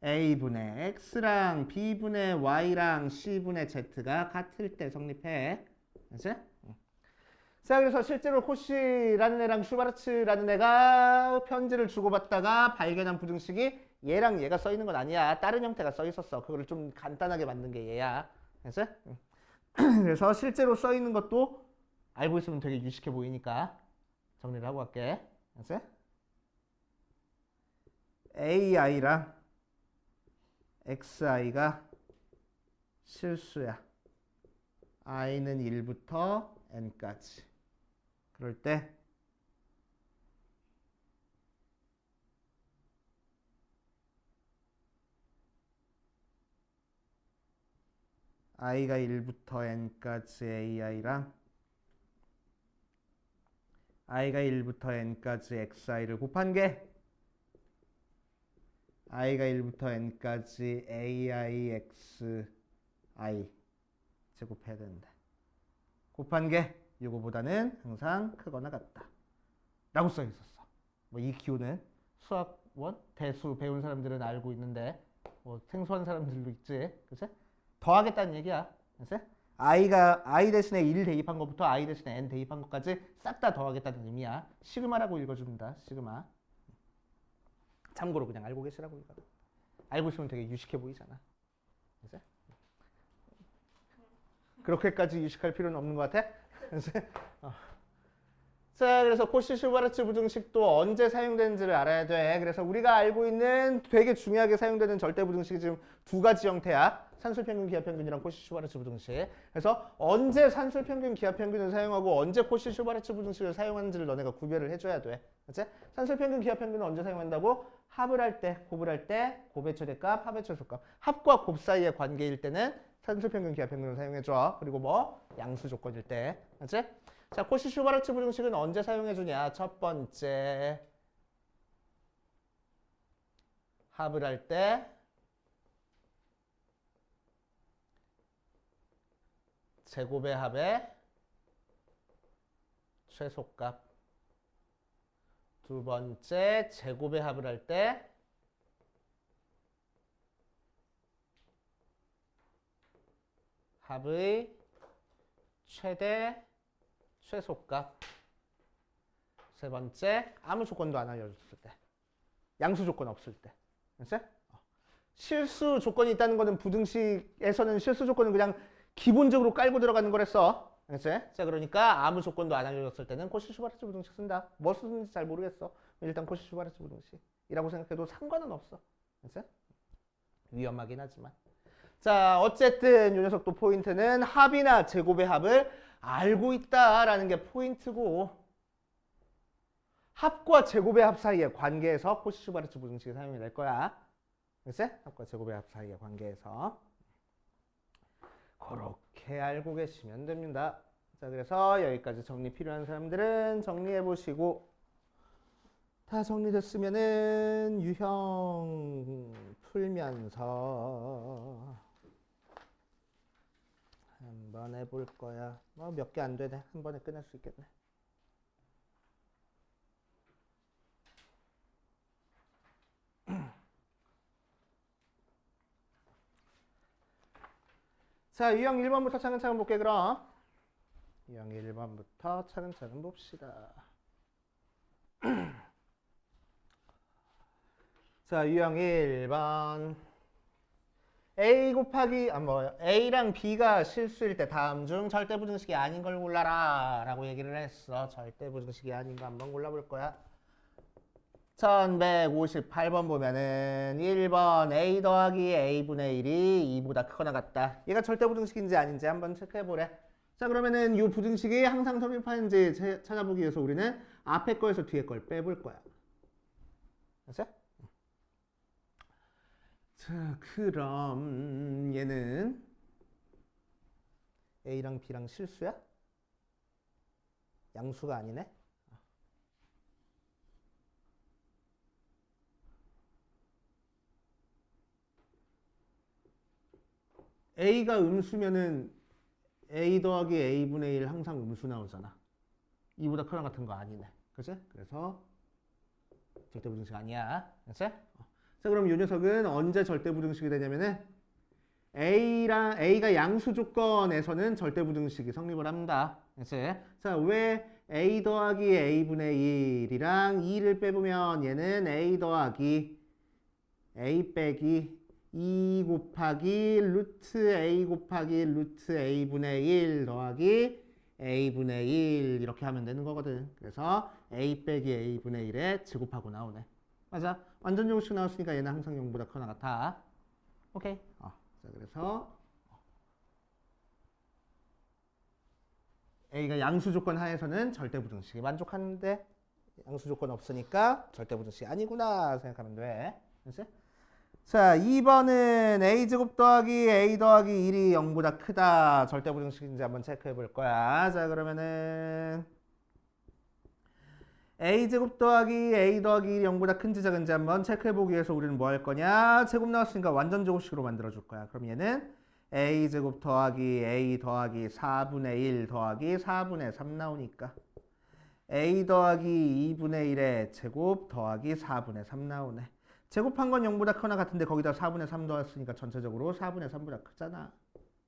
A분의 X랑 B분의 Y랑 C분의 Z가 같을 때 성립해. 알지? 자, 그래서 실제로 코시라는 애랑 슈바르츠라는 애가 편지를 주고받다가 발견한 부등식이 얘랑 얘가 써 있는 건 아니야. 다른 형태가 써 있었어. 그거를 좀 간단하게 만든 게 얘야. 알지? 그래서 실제로 써 있는 것도 알고 있으면 되게 유식해 보이니까 정리를 하고 갈게. 알지? AI랑 XI가 실수야. I는 1부터 N까지. 그럴 때 I가 1부터 N까지 AI랑 I가 1부터 N까지 XI를 곱한 게 I가 1부터 N까지 AIXI 제곱해야 되는데 곱한 게 이거보다는 항상 크거나 같다 라고 써 있었어. 뭐 이 기호는 수학원 대수 배운 사람들은 알고 있는데 뭐 생소한 사람들도 있지. 그치? 더하겠다는 얘기야. 그치? I 대신에 1 대입한 것부터 I 대신에 N 대입한 것까지 싹 다 더하겠다는 의미야. 시그마라고 읽어줍니다. 시그마. 참고로 그냥 알고 계시라고 읽어. 알고 있으면 되게 유식해 보이잖아. 그치? 그렇게까지 유식할 필요는 없는 것 같아? 자, 그래서 코시-슈바르츠 부등식도 언제 사용되는지를 알아야 돼. 그래서 우리가 알고 있는 되게 중요하게 사용되는 절대 부등식이 지금 두 가지 형태야. 산술평균, 기하평균이랑 코시-슈바르츠 부등식. 그래서 언제 산술평균, 기하평균을 사용하고 언제 코시-슈바르츠 부등식을 사용하는지를 너네가 구별을 해줘야 돼. 그치? 산술평균, 기하평균은 언제 사용한다고? 합을 할 때, 곱을 할 때, 곱의 최대값, 합의 최소값. 합과 곱 사이의 관계일 때는 산술평균, 기하평균을 사용해줘. 그리고 뭐 양수 조건일 때. 그치? 자, 코시-슈바르츠 부등식은 언제 사용해주냐? 첫 번째, 합을 할 때, 제곱의 합의 최소값. 두 번째, 제곱의 합을 할 때, 합의 최대 최소값. 세 번째, 아무 조건도 안 알려줬을 때. 양수 조건 없을 때. 알았지? 실수 조건이 있다는 거는 부등식에서는 실수 조건은 그냥 기본적으로 깔고 들어가는 거랬어. 알았지? 자, 그러니까 아무 조건도 안 알려줬을 때는 코시-슈바르츠 부등식 쓴다. 뭐 쓰는지 잘 모르겠어. 일단 코시-슈바르츠 부등식이라고 생각해도 상관은 없어. 알았지? 위험하긴 하지만. 자, 어쨌든 이 녀석도 포인트는 합이나 제곱의 합을 알고 있다라는 게 포인트고, 합과 제곱의 합 사이의 관계에서 코시-슈바르츠 부등식이 사용이 될 거야. 그치? 합과 제곱의 합 사이의 관계에서 그렇게 알고 계시면 됩니다. 자, 그래서 여기까지 정리 필요한 사람들은 정리해 보시고 다 정리됐으면은 유형 풀면서 한번 해볼 거야. 뭐 몇 개 안 되네. 한 번에 끝낼 수 있겠네. 자, 유형 1번부터 차근차근 볼게 그럼. 유형 1번부터 차근차근 봅시다. 자, 유형 1번. A 곱하기 A랑 B가 실수일 때 다음 중 절대부등식이 아닌 걸 골라라 라고 얘기를 했어. 절대부등식이 아닌 거 한번 골라볼 거야. 1158번 보면은 1번 A 더하기 A분의 1이 2보다 크거나 같다. 얘가 절대부등식인지 아닌지 한번 체크해보래. 자, 그러면은 이 부등식이 항상 성립하는지 찾아보기 위해서 우리는 앞에 거에서 뒤에 걸 빼볼 거야. 알았어? 자, 그럼 얘는 A랑 B랑 실수야? 양수가 아니네? A가 음수면은 A 더하기 A분의 1 항상 음수 나오잖아. 2보다 크거나 같은 거 아니네. 그치? 그래서 절대부등식 아니야. 그치? 자, 그럼 이 녀석은 언제 절대부등식이 되냐면은 A가 양수 조건에서는 절대부등식이 성립을 합니다. 그치? 자, 왜 A 더하기 A분의 1이랑 2를 빼보면 얘는 A 더하기 A 빼기 2 곱하기 루트 A 곱하기 루트 A분의 1 더하기 A분의 1 이렇게 하면 되는 거거든. 그래서 A 빼기 A분의 1에 제곱하고 나오네. 맞아. 완전 정식 나왔으니까 얘는 항상 0보다 크거나 같아. 오케이. 자, 그래서 A가 양수 조건 하에서는 절대부등식이 만족하는데 양수 조건 없으니까 절대부등식이 아니구나 생각하면 돼. 그치? 자, 2번은 A제곱 더하기 A 더하기 1이 0보다 크다. 절대부등식인지 한번 체크해 볼 거야. 자, 그러면은 A제곱 더하기 A 더하기 1이 0보다 큰지 작은지 한번 체크해 보기 위해서 우리는 뭐 할 거냐? 제곱 나왔으니까 완전 제곱식으로 만들어 줄 거야. 그럼 얘는 A제곱 더하기 A 더하기 4분의 1 더하기 4분의 3 나오니까 A 더하기 2분의 1의 제곱 더하기 4분의 3 나오네. 제곱한 건 0보다 크거나 같은데 거기다 4분의 3 더했으니까 전체적으로 4분의 3보다 크잖아.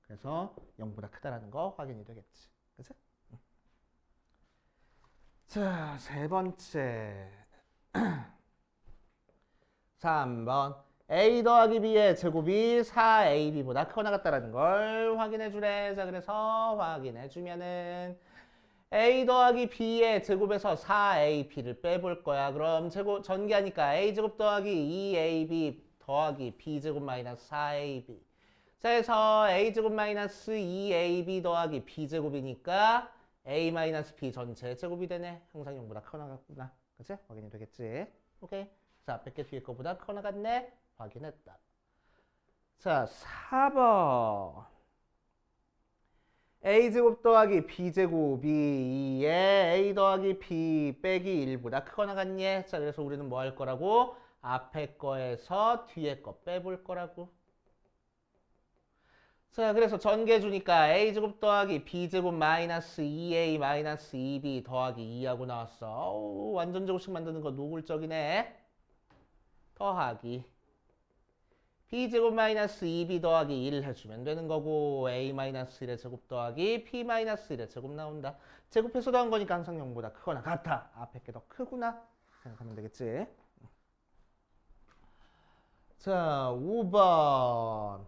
그래서 0보다 크다라는 거 확인이 되겠지. 그치? 자, 세 번째. 3번. A 더하기 B의 제곱이 4AB보다 크거나 같다라는 걸 확인해 주래. 자, 그래서 확인해 주면은 A 더하기 B의 제곱에서 4AB를 빼볼 거야. 그럼 전개하니까 A제곱 더하기 2AB 더하기 B제곱 마이너스 4AB. 자, 해서 A제곱 마이너스 2AB 더하기 B제곱이니까 A 마이너스 B 전체 제곱이 되네. 항상 0보다 크거나 같구나. 그치? 확인이 되겠지? 오케이. 자, 앞에 게 뒤에 거보다 크거나 같네. 확인했다. 자, 4번. A제곱 더하기 B제곱이 2에 A 더하기 B 빼기 1보다 크거나 같니? 자, 그래서 우리는 뭐 할 거라고? 앞에 거에서 뒤에 거 빼볼 거라고. 자, 그래서 전개 주니까 A제곱 더하기 B제곱 마이너스 2A 마이너스 2B 더하기 2하고 나왔어. 어우, 완전 제곱식 만드는 거 노골적이네. 더하기 B제곱 마이너스 2B 더하기 1 해주면 되는 거고 A 마이너스 1의 제곱 더하기 P 마이너스 1의 제곱 나온다. 제곱해서 더한 거니까 항상 0보다 크거나 같아. 앞에 게 더 크구나 생각하면 되겠지. 자, 5번.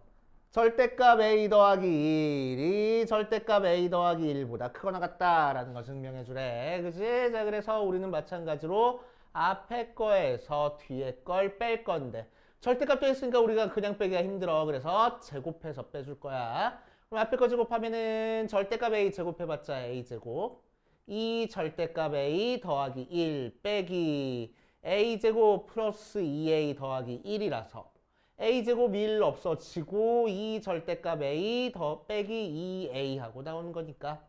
절대값 A 더하기 1이 절대값 A 더하기 1보다 크거나 같다라는 걸 증명해 주래. 그지? 자, 그래서 우리는 마찬가지로 앞에 거에서 뒤에 걸 뺄 건데 절대값도 있으니까 우리가 그냥 빼기가 힘들어. 그래서 제곱해서 빼줄 거야. 그럼 앞에 거 제곱하면은 절대값 A 제곱해봤자 A 제곱. 이 절대값 A 더하기 1 빼기 A 제곱 플러스 2A 더하기 1이라서 a제곱 1 없어지고 2 절대값 a 더 빼기 2a 하고 나오는 거니까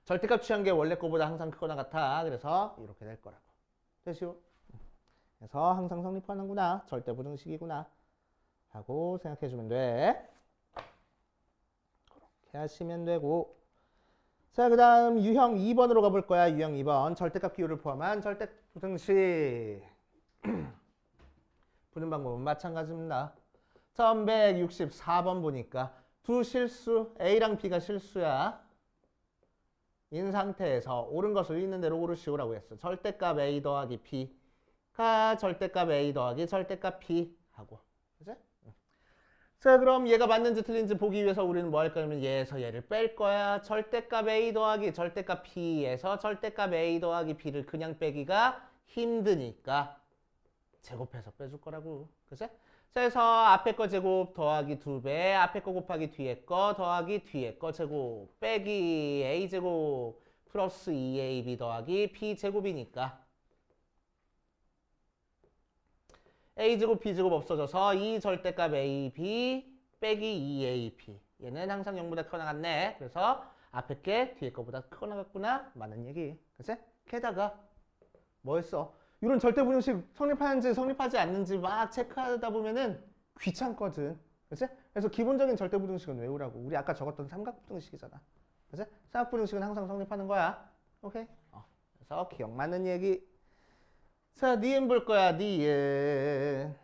절대값 취한 게 원래 거보다 항상 크거나 같아. 그래서 이렇게 될 거라고. 되시오? 그래서 항상 성립하는구나. 절대부등식이구나. 하고 생각해주면 돼. 그렇게 하시면 되고. 자, 그 다음 유형 2번으로 가볼 거야. 유형 2번. 절대값 기호를 포함한 절대부등식. 푸는 방법은 마찬가지입니다. 1164번 보니까 두 실수, A랑 B가 실수야. 인 상태에서 옳은 것을 있는 대로 고르시오라고 했어. 절대값 A 더하기 B가 절대값 A 더하기 절대값 B 하고. 그치? 자, 그럼 얘가 맞는지 틀린지 보기 위해서 우리는 뭐 할 거냐면 얘에서 얘를 뺄 거야. 절대값 A 더하기 절대값 B에서 절대값 A 더하기 B를 그냥 빼기가 힘드니까 제곱해서 빼줄 거라고. 그치? 그래서 앞에 거 제곱 더하기 2배, 앞에 거 곱하기 뒤에 거 더하기 뒤에 거 제곱 빼기 A제곱 플러스 2AB 더하기 B제곱이니까 A제곱 B제곱 없어져서 2 절대값 AB 빼기 2AB 얘는 항상 0보다 크거나 같네. 그래서 앞에 게 뒤에 거보다 크거나 같구나 맞는 얘기. 그치? 게다가 뭐 했어? 이런 절대부등식 성립하는지 성립하지 않는지 막 체크하다 보면은 귀찮거든. 그치? 그래서 기본적인 절대부등식은 외우라고. 우리 아까 적었던 삼각부등식이잖아. 그치? 삼각부등식은 항상 성립하는 거야. 오케이? 그래서 기억 맞는 얘기. 자, 니은 볼 거야. 니은.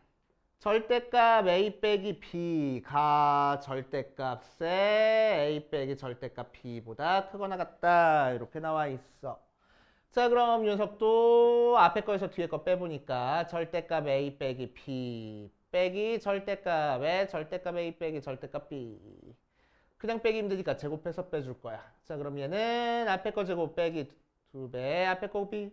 절대값 A 빼기 B가 절대값에 A 빼기 절대값 B보다 크거나 같다. 이렇게 나와 있어. 자, 그럼 녀석도 앞에 거에서 뒤에 거 빼보니까 절대값 A 빼기 B 빼기 절대값에 절대값 A 빼기 절대값 B 그냥 빼기 힘드니까 제곱해서 빼줄 거야. 자, 그럼 얘는 앞에 거 제곱 빼기 2배 앞에 거 B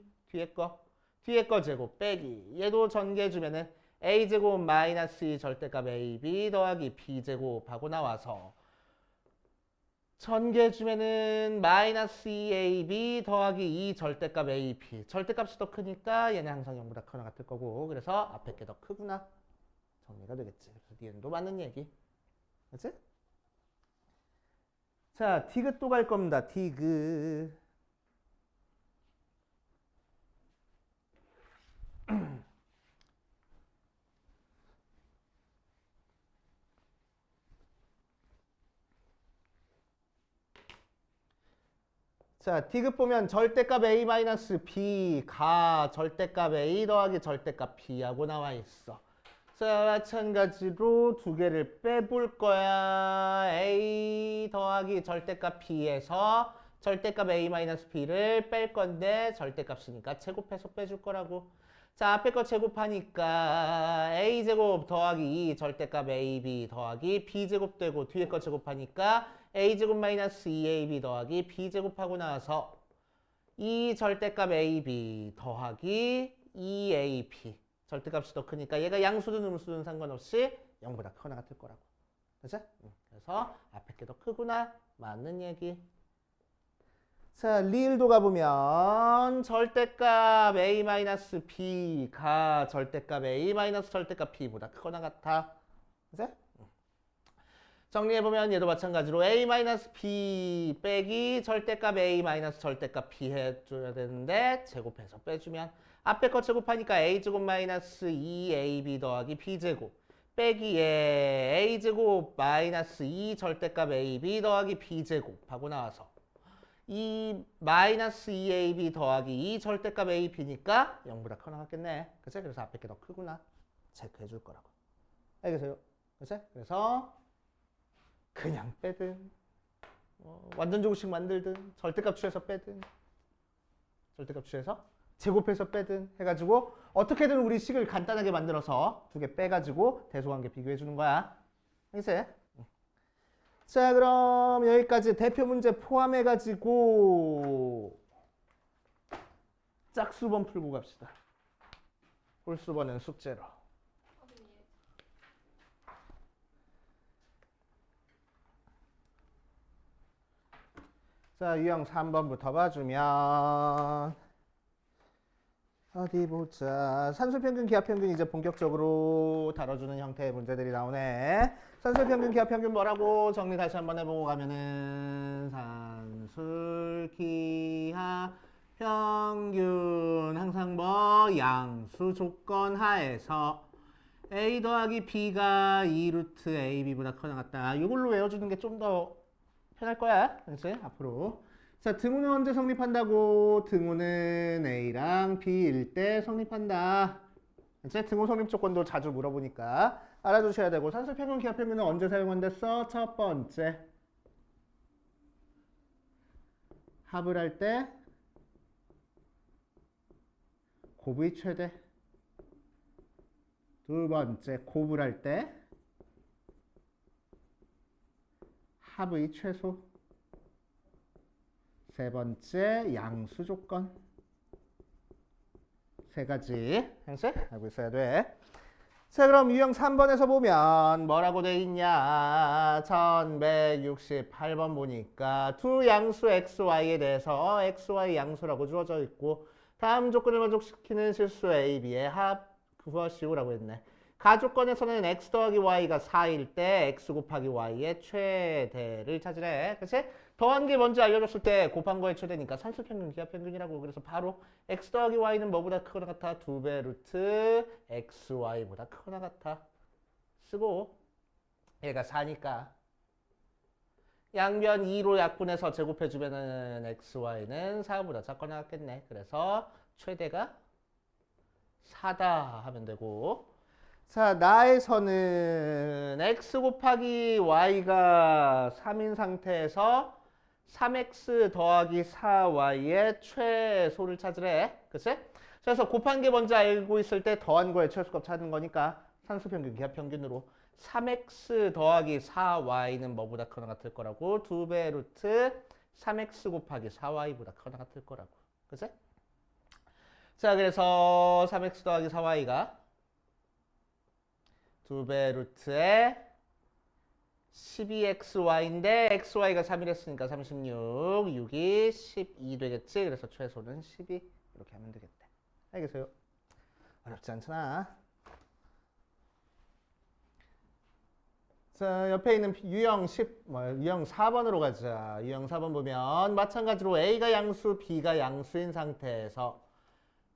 뒤에 거 제곱 빼기 얘도 전개해주면은 A제곱 마이너스 2 절대값 AB 더하기 B제곱 하고 나와서 전개해주면은 마이너스 2AB 더하기 2 절대값 AB 절대값이 더 크니까 얘는 항상 0보다 크거나 같을 거고 그래서 앞에 게 더 크구나 정리가 되겠지. 그래서 니은도 맞는 얘기. 그치? 자, 디귿 또 갈 겁니다. 디귿. 자, 디귿 보면 절대값 A-B가 절대값 A 더하기 절대값 B하고 나와 있어. 자, 마찬가지로 두 개를 빼볼 거야. A 더하기 절대값 B에서 절대값 A-B를 뺄 건데 절대값이니까 제곱해서 빼줄 거라고. 자, 앞에 거 제곱하니까 A제곱 더하기 2 절대값 AB 더하기 B제곱 되고 뒤에 거 제곱하니까 A제곱 마이너스 2AB 더하기 B제곱하고 나와서 2 절대값 AB 더하기 2AB 절대값이 더 크니까 얘가 양수든 음수든 상관없이 0보다 크거나 같을 거라고. 그치? 그래서 앞에 게 더 크구나 맞는 얘기. 자, 리을도 가보면 절대값 A-B가 절대값 A- 절대값 B보다 크거나 같아. 그치? 정리해보면 얘도 마찬가지로 A-B 빼기 절대값 A- 절대값 B 해줘야 되는데 제곱해서 빼주면 앞에 거 제곱하니까 A제곱 마이너스 2AB 더하기 B제곱 빼기에 A제곱 마이너스 2 절대값 AB 더하기 B제곱 하고 나와서 이 마이너스 2AB 더하기 2 절대값 AB니까 0보다 크거나 같겠네. 그치? 그래서 앞에 게 더 크구나. 체크해 줄 거라고. 알겠어요? 그치? 그래서 그냥 빼든 완전 조금씩 만들든 절대값 취해서 빼든 절대값 취해서 제곱해서 빼든 해가지고 어떻게든 우리 식을 간단하게 만들어서 두 개 빼가지고 대소관계 비교해 주는 거야. 알겠어요? 자, 그럼 여기까지 대표 문제 포함해가지고 짝수번 풀고 갑시다. 홀수번은 숙제로. 자, 유형 3번부터 봐주면 어디 보자. 산술평균, 기하평균 이제 본격적으로 다뤄주는 형태의 문제들이 나오네. 산술평균, 기하평균 뭐라고 정리 다시 한번 해보고 가면은 산술, 기하, 평균 항상 뭐 양수 조건 하에서 a 더하기 b가 2 루트 ab보다 크거나 같다. 이걸로 외워주는 게 좀 더 편할 거야. 그치? 앞으로. 자, 등호는 언제 성립한다고? 등호는 A랑 B일 때 성립한다. 이제 등호 성립 조건도 자주 물어보니까 알아두셔야 되고 산술평균, 기하평균은 언제 사용한댔어? 첫 번째. 합을 할 때 곱의 최대. 두 번째, 곱을 할 때 합의 최소. 세 번째, 양수 조건. 세 가지 형식 알고 있어야 돼. 자, 그럼 유형 3번에서 보면 뭐라고 돼 있냐? 1168번 보니까 두 양수 xy에 대해서 xy 양수라고 주어져 있고 다음 조건을 만족시키는 실수 a, b의 합 구하시오라고 했네. 가조건에서는 x 더하기 y가 4일 때 x 곱하기 y의 최대를 찾으래. 그치? 더한 게 뭔지 알려줬을 때 곱한 거의 최대니까 산술평균, 기하평균이라고. 그래서 바로 x 더하기 y는 뭐보다 크거나 같아? 2배 루트 xy보다 크거나 같아. 쓰고 얘가 4니까 양변 2로 약분해서 제곱해주면은 xy는 4보다 작거나 같겠네. 그래서 최대가 4다 하면 되고, 자, 나에서는 x 곱하기 y가 3인 상태에서 3x 더하기 4y의 최소를 찾으래. 그치? 그래서 곱한 게 뭔지 알고 있을 때 더한 거의 최소값 찾는 거니까 산수평균, 기하평균으로 3x 더하기 4y는 뭐보다 크거나 같을 거라고? 2배 루트 3x 곱하기 4y보다 크거나 같을 거라고. 그치? 자, 그래서 3x 더하기 4y가 2배 루트에 12xy인데 xy가 3이랬으니까 36, 6이 12 되겠지. 그래서 최소는 12 이렇게 하면 되겠대. 알겠어요? 어렵지 않잖아. 자, 옆에 있는 유형 4번으로 가자. 유형 4번 보면 마찬가지로 A가 양수, B가 양수인 상태에서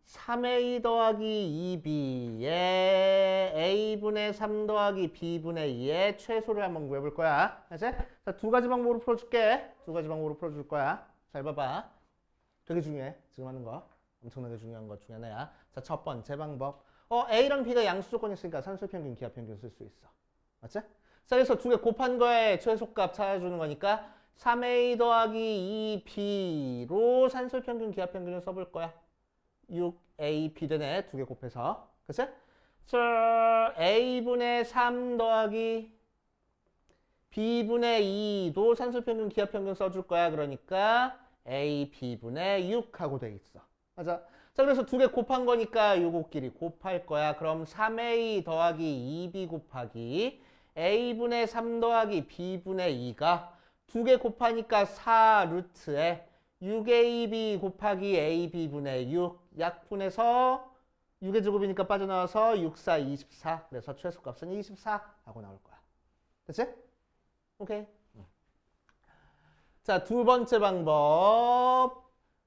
3A 더하기 2B에 A분의 3 더하기 B분의 2의 최소를 한번 구해볼 거야. 알지? 자, 두 가지 방법으로 풀어줄게. 두 가지 방법으로 풀어줄 거야. 잘 봐봐. 되게 중요해. 지금 하는 거. 엄청나게 중요한 것 중에 하나야. 자, 첫 번째 방법. A랑 B가 양수 조건이 있으니까 산술평균, 기하평균 쓸 수 있어. 맞지? 자, 그래서 두 개 곱한 거에 최소값 찾아주는 거니까 3A 더하기 2B로 산술평균, 기하평균을 써볼 거야. 6A, B 되네. 두 개 곱해서. 그치? 자, A분의 3 더하기 B분의 2도 산술평균, 기하평균 써줄 거야. 그러니까 A, B분의 6하고 돼 있어. 맞아? 자, 그래서 두 개 곱한 거니까 요거끼리 곱할 거야. 그럼 3A 더하기 2B 곱하기 A분의 3 더하기 B분의 2가 두 개 곱하니까 4 루트에 6AB 곱하기 AB분의 6 약분해서 6의 제곱이니까 빠져나와서 6, 4, 24. 그래서 최소값은 24 하고 나올 거야. 됐지? 오케이. 자, 두 번째 방법.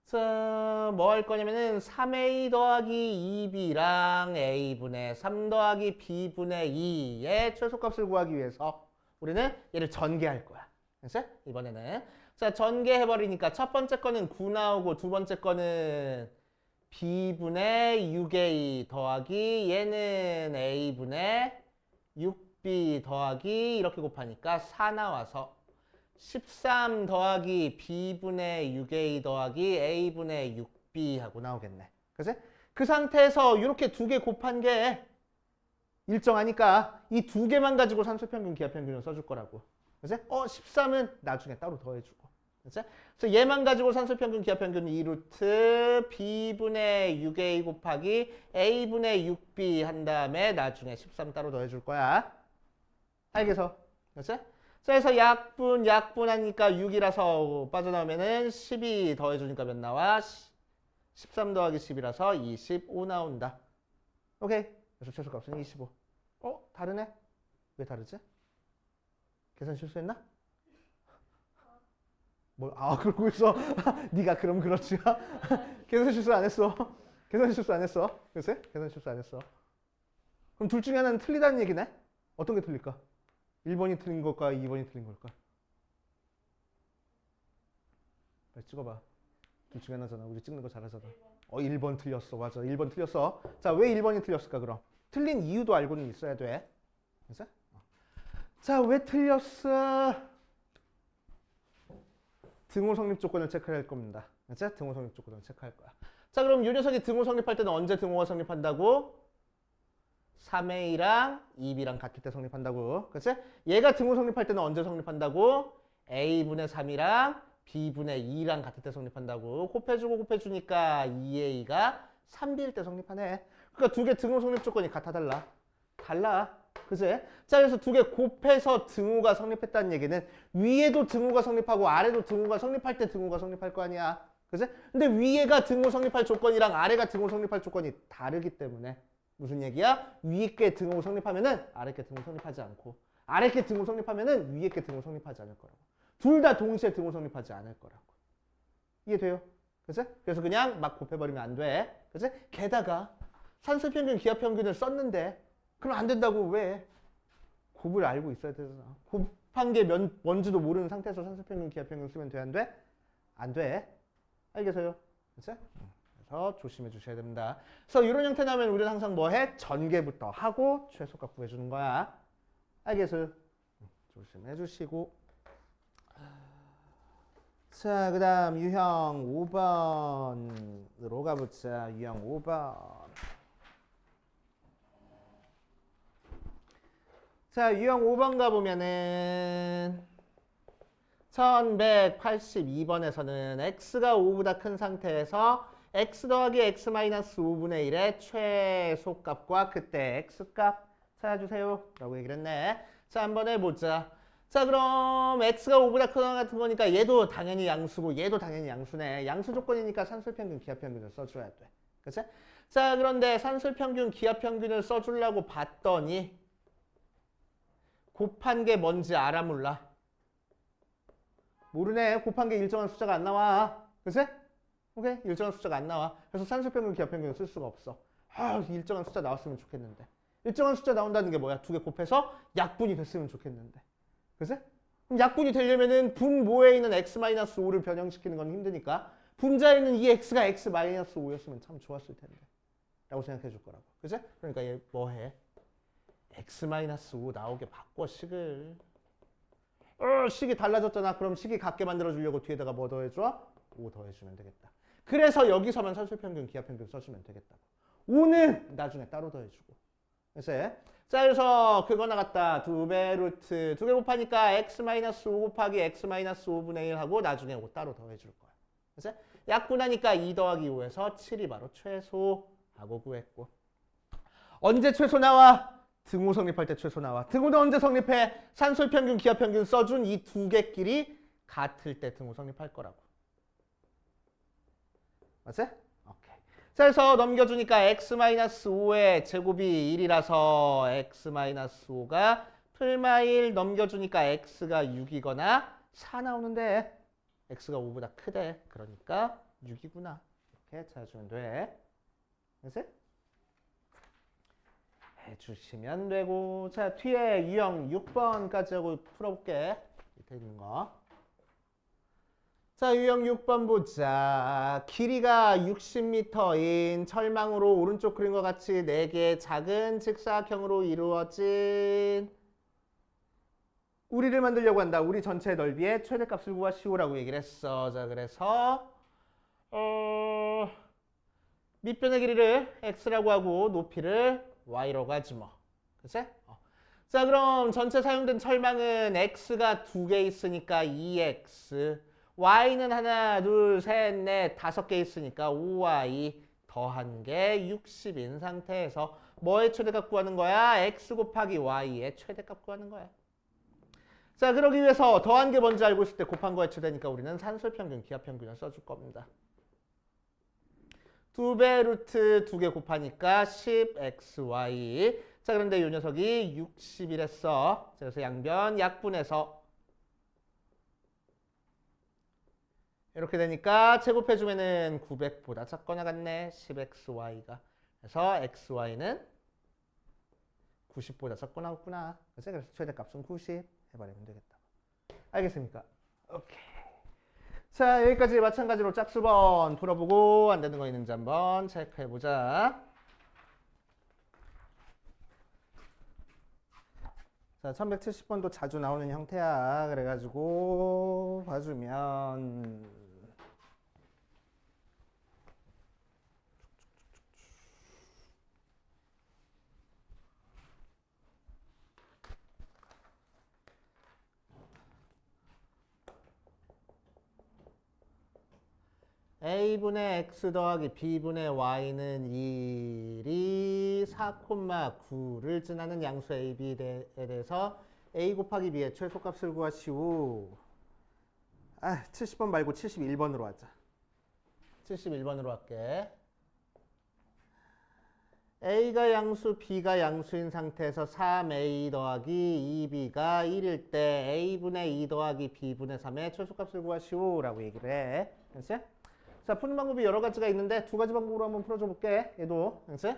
자, 뭐 할 거냐면은 3A 더하기 2B랑 A분의 3 더하기 B분의 2의 최소값을 구하기 위해서 우리는 얘를 전개할 거야. 됐지? 이번에는. 자, 전개해버리니까 첫 번째 거는 9 나오고 두 번째 거는 B분의 6A 더하기 얘는 A분의 6B 더하기 이렇게 곱하니까 4 나와서 13 더하기 B분의 6A 더하기 A분의 6B 하고 나오겠네. 그치? 그 상태에서 이렇게 두 개 곱한 게 일정하니까 이 두 개만 가지고 산술평균, 기하평균을 써줄 거라고. 그치? 13은 나중에 따로 더해주고. 그치? 그래서 얘만 가지고 산술평균, 기하평균 2루트 B분의 6A 곱하기 A분의 6B 한 다음에 나중에 13 따로 더해줄 거야. 알겠어? 그치? 자, 그래서 약분하니까 6이라서 빠져나오면은 12 더해주니까 몇 나와? 13 더하기 10이라서 25 나온다. 오케이. 그래서 최소값은 25. 다르네? 왜 다르지? 계산 실수했나? 그러고 있어. 네가 그럼 그렇지. 계산 실수 안 했어. 계산 실수 안 했어. 글쎄? 계산 실수 안 했어. 그럼 둘 중에 하나는 틀리다는 얘기네? 어떤 게 틀릴까? 1번이 틀린 걸까? 2번이 틀린 걸까? 빨리 찍어봐. 둘 중에 하나잖아. 우리 찍는 거 잘하잖아. 1번 틀렸어. 맞아. 1번 틀렸어. 자, 왜 1번이 틀렸을까, 그럼? 틀린 이유도 알고는 있어야 돼. 그래서? 자, 왜 틀렸어? 등호 성립 조건을 체크할 겁니다. 그치? 등호 성립 조건을 체크할 거야. 자, 그럼 이 녀석이 등호 성립할 때는 언제 등호가 성립한다고? 3A랑 2B랑 같을 때 성립한다고. 그치? 얘가 등호 성립할 때는 언제 성립한다고? A분의 3이랑 B분의 2랑 같을 때 성립한다고. 곱해주고 곱해주니까 2A가 3B일 때 성립하네. 그러니까 두 개 등호 성립 조건이 같아 달라? 달라. 그치? 자, 그래서 두 개 곱해서 등호가 성립했다는 얘기는 위에도 등호가 성립하고 아래도 등호가 성립할 때 등호가 성립할 거 아니야. 그치? 근데 위에가 등호 성립할 조건이랑 아래가 등호 성립할 조건이 다르기 때문에 무슨 얘기야? 위에 게 등호 성립하면은 아래 게 등호 성립하지 않고 아래 게 등호 성립하면은 위에 게 등호 성립하지 않을 거라고. 둘 다 동시에 등호 성립하지 않을 거라고. 이해돼요? 그치? 그래서 그냥 막 곱해버리면 안 돼. 그치? 게다가 산술평균, 기하평균을 썼는데 그럼 안 된다고 왜? 곱을 알고 있어야 되잖아. 곱한 게 뭔지도 모르는 상태에서 산술평균, 기하평균 쓰면 돼? 안 돼? 안 돼. 알겠어요? 그치? 그래서 조심해 주셔야 됩니다. 그래서 이런 형태 나면 우리는 항상 뭐 해? 전개부터 하고 최소값 구해주는 거야. 알겠어요? 조심해 주시고. 자, 그 다음 유형 5번으로 가보자. 유형 5번. 자, 유형 5번 가보면은 1182번에서는 x가 5보다 큰 상태에서 x 더하기 x 마이너스 5분의 1의 최소값과 그때 x값 찾아주세요 라고 얘기를 했네. 자, 한번 해보자. 자, 그럼 x가 5보다 크다 같은 거니까 얘도 당연히 양수고 얘도 당연히 양수네. 양수 조건이니까 산술평균, 기하평균을 써줘야 돼. 그치? 자, 그런데 산술평균, 기하평균을 써주려고 봤더니 곱한 게 뭔지 알아 몰라? 모르네. 곱한 게 일정한 숫자가 안 나와. 그치? 오케이? 일정한 숫자가 안 나와. 그래서 산술평균, 기하평균을 쓸 수가 없어. 일정한 숫자 나왔으면 좋겠는데. 일정한 숫자 나온다는 게 뭐야? 두 개 곱해서 약분이 됐으면 좋겠는데. 그치? 그럼 약분이 되려면은 분모에 있는 x-5를 변형시키는 건 힘드니까 분자에 있는 이 x가 x-5였으면 참 좋았을 텐데. 라고 생각해 줄 거라고. 그치? 그러니까 얘 뭐 해? x-5 나오게 바꿔 식을. 식이 달라졌잖아. 그럼 식이 같게 만들어주려고 뒤에다가 뭐 더해줘? 5 더해주면 되겠다. 그래서 여기서만 산술평균, 기하평균 써주면 되겠다고. 5는 나중에 따로 더해주고. 그래서 자, 그래서 그거 나갔다. 2배 루트. 2개 곱하니까 x-5 곱하기 x-5분의 1 하고 나중에 5 따로 더해줄 거야. 그래서 약분하니까 2 더하기 5에서 7이 바로 최소하고 구했고. 언제 최소 나와? 등호 성립할 때 최소 나와. 등호는 언제 성립해? 산술평균, 기하평균 써준 이 두 개끼리 같을 때 등호 성립할 거라고. 맞지? 오케이. 자, 그래서 넘겨주니까 x-5의 제곱이 1이라서 x-5가 풀마1 넘겨주니까 x가 6이거나 4 나오는데 x가 5보다 크대. 그러니까 6이구나. 이렇게 찾아주면 돼. 그치? 해주시면 되고. 자, 뒤에 유형 6번까지 하고 풀어볼게. 밑에 있는 거. 자, 유형 6번 보자. 길이가 60m인 철망으로 오른쪽 그림과 같이 4개의 작은 직사각형으로 이루어진 우리를 만들려고 한다. 우리 전체 넓이의 최대값을 구하시오라고 얘기를 했어. 자, 그래서 밑변의 길이를 x라고 하고 높이를 y라고 하지 뭐. 그치? 자, 그럼 전체 사용된 철망은 x가 2개 있으니까 2x, y는 하나, 둘, 셋, 넷, 5개 있으니까 5y 더한 게 60인 상태에서 뭐의 최대값 구하는 거야? x 곱하기 y의 최대값 구하는 거야. 자, 그러기 위해서 더한 게 뭔지 알고 있을 때 곱한 거의 최대니까 우리는 산술평균, 기하평균을 써줄 겁니다. 2배 루트 2개 곱하니까 10xy. 자, 그런데 이 녀석이 60이랬어. 그래서 양변 약분해서 이렇게 되니까 제곱해주면은 900보다 작거나 같네. 10xy가. 그래서 xy는 90보다 작거나 같구나. 그래서 최대값은 90 해버리면 되겠다. 알겠습니까? 오케이. 자, 여기까지 마찬가지로 짝수번 풀어보고 안 되는 거 있는지 한번 체크해보자. 자, 1170번도 자주 나오는 형태야. 그래가지고 봐주면 a분의 x 더하기 b분의 y는 1이 4,9를 지나는 양수 ab에 대해서 a 곱하기 b의 최소값을 구하시오. 70번 말고 71번으로 하자. 71번으로 할게. a가 양수, b가 양수인 상태에서 3a 더하기 2b가 1일 때 a분의 2 더하기 b분의 3의 최소값을 구하시오 라고 얘기를 해. 그렇지? 자, 푸는 방법이 여러 가지가 있는데 두 가지 방법으로 한번 풀어줘 볼게. 얘도, 그렇지?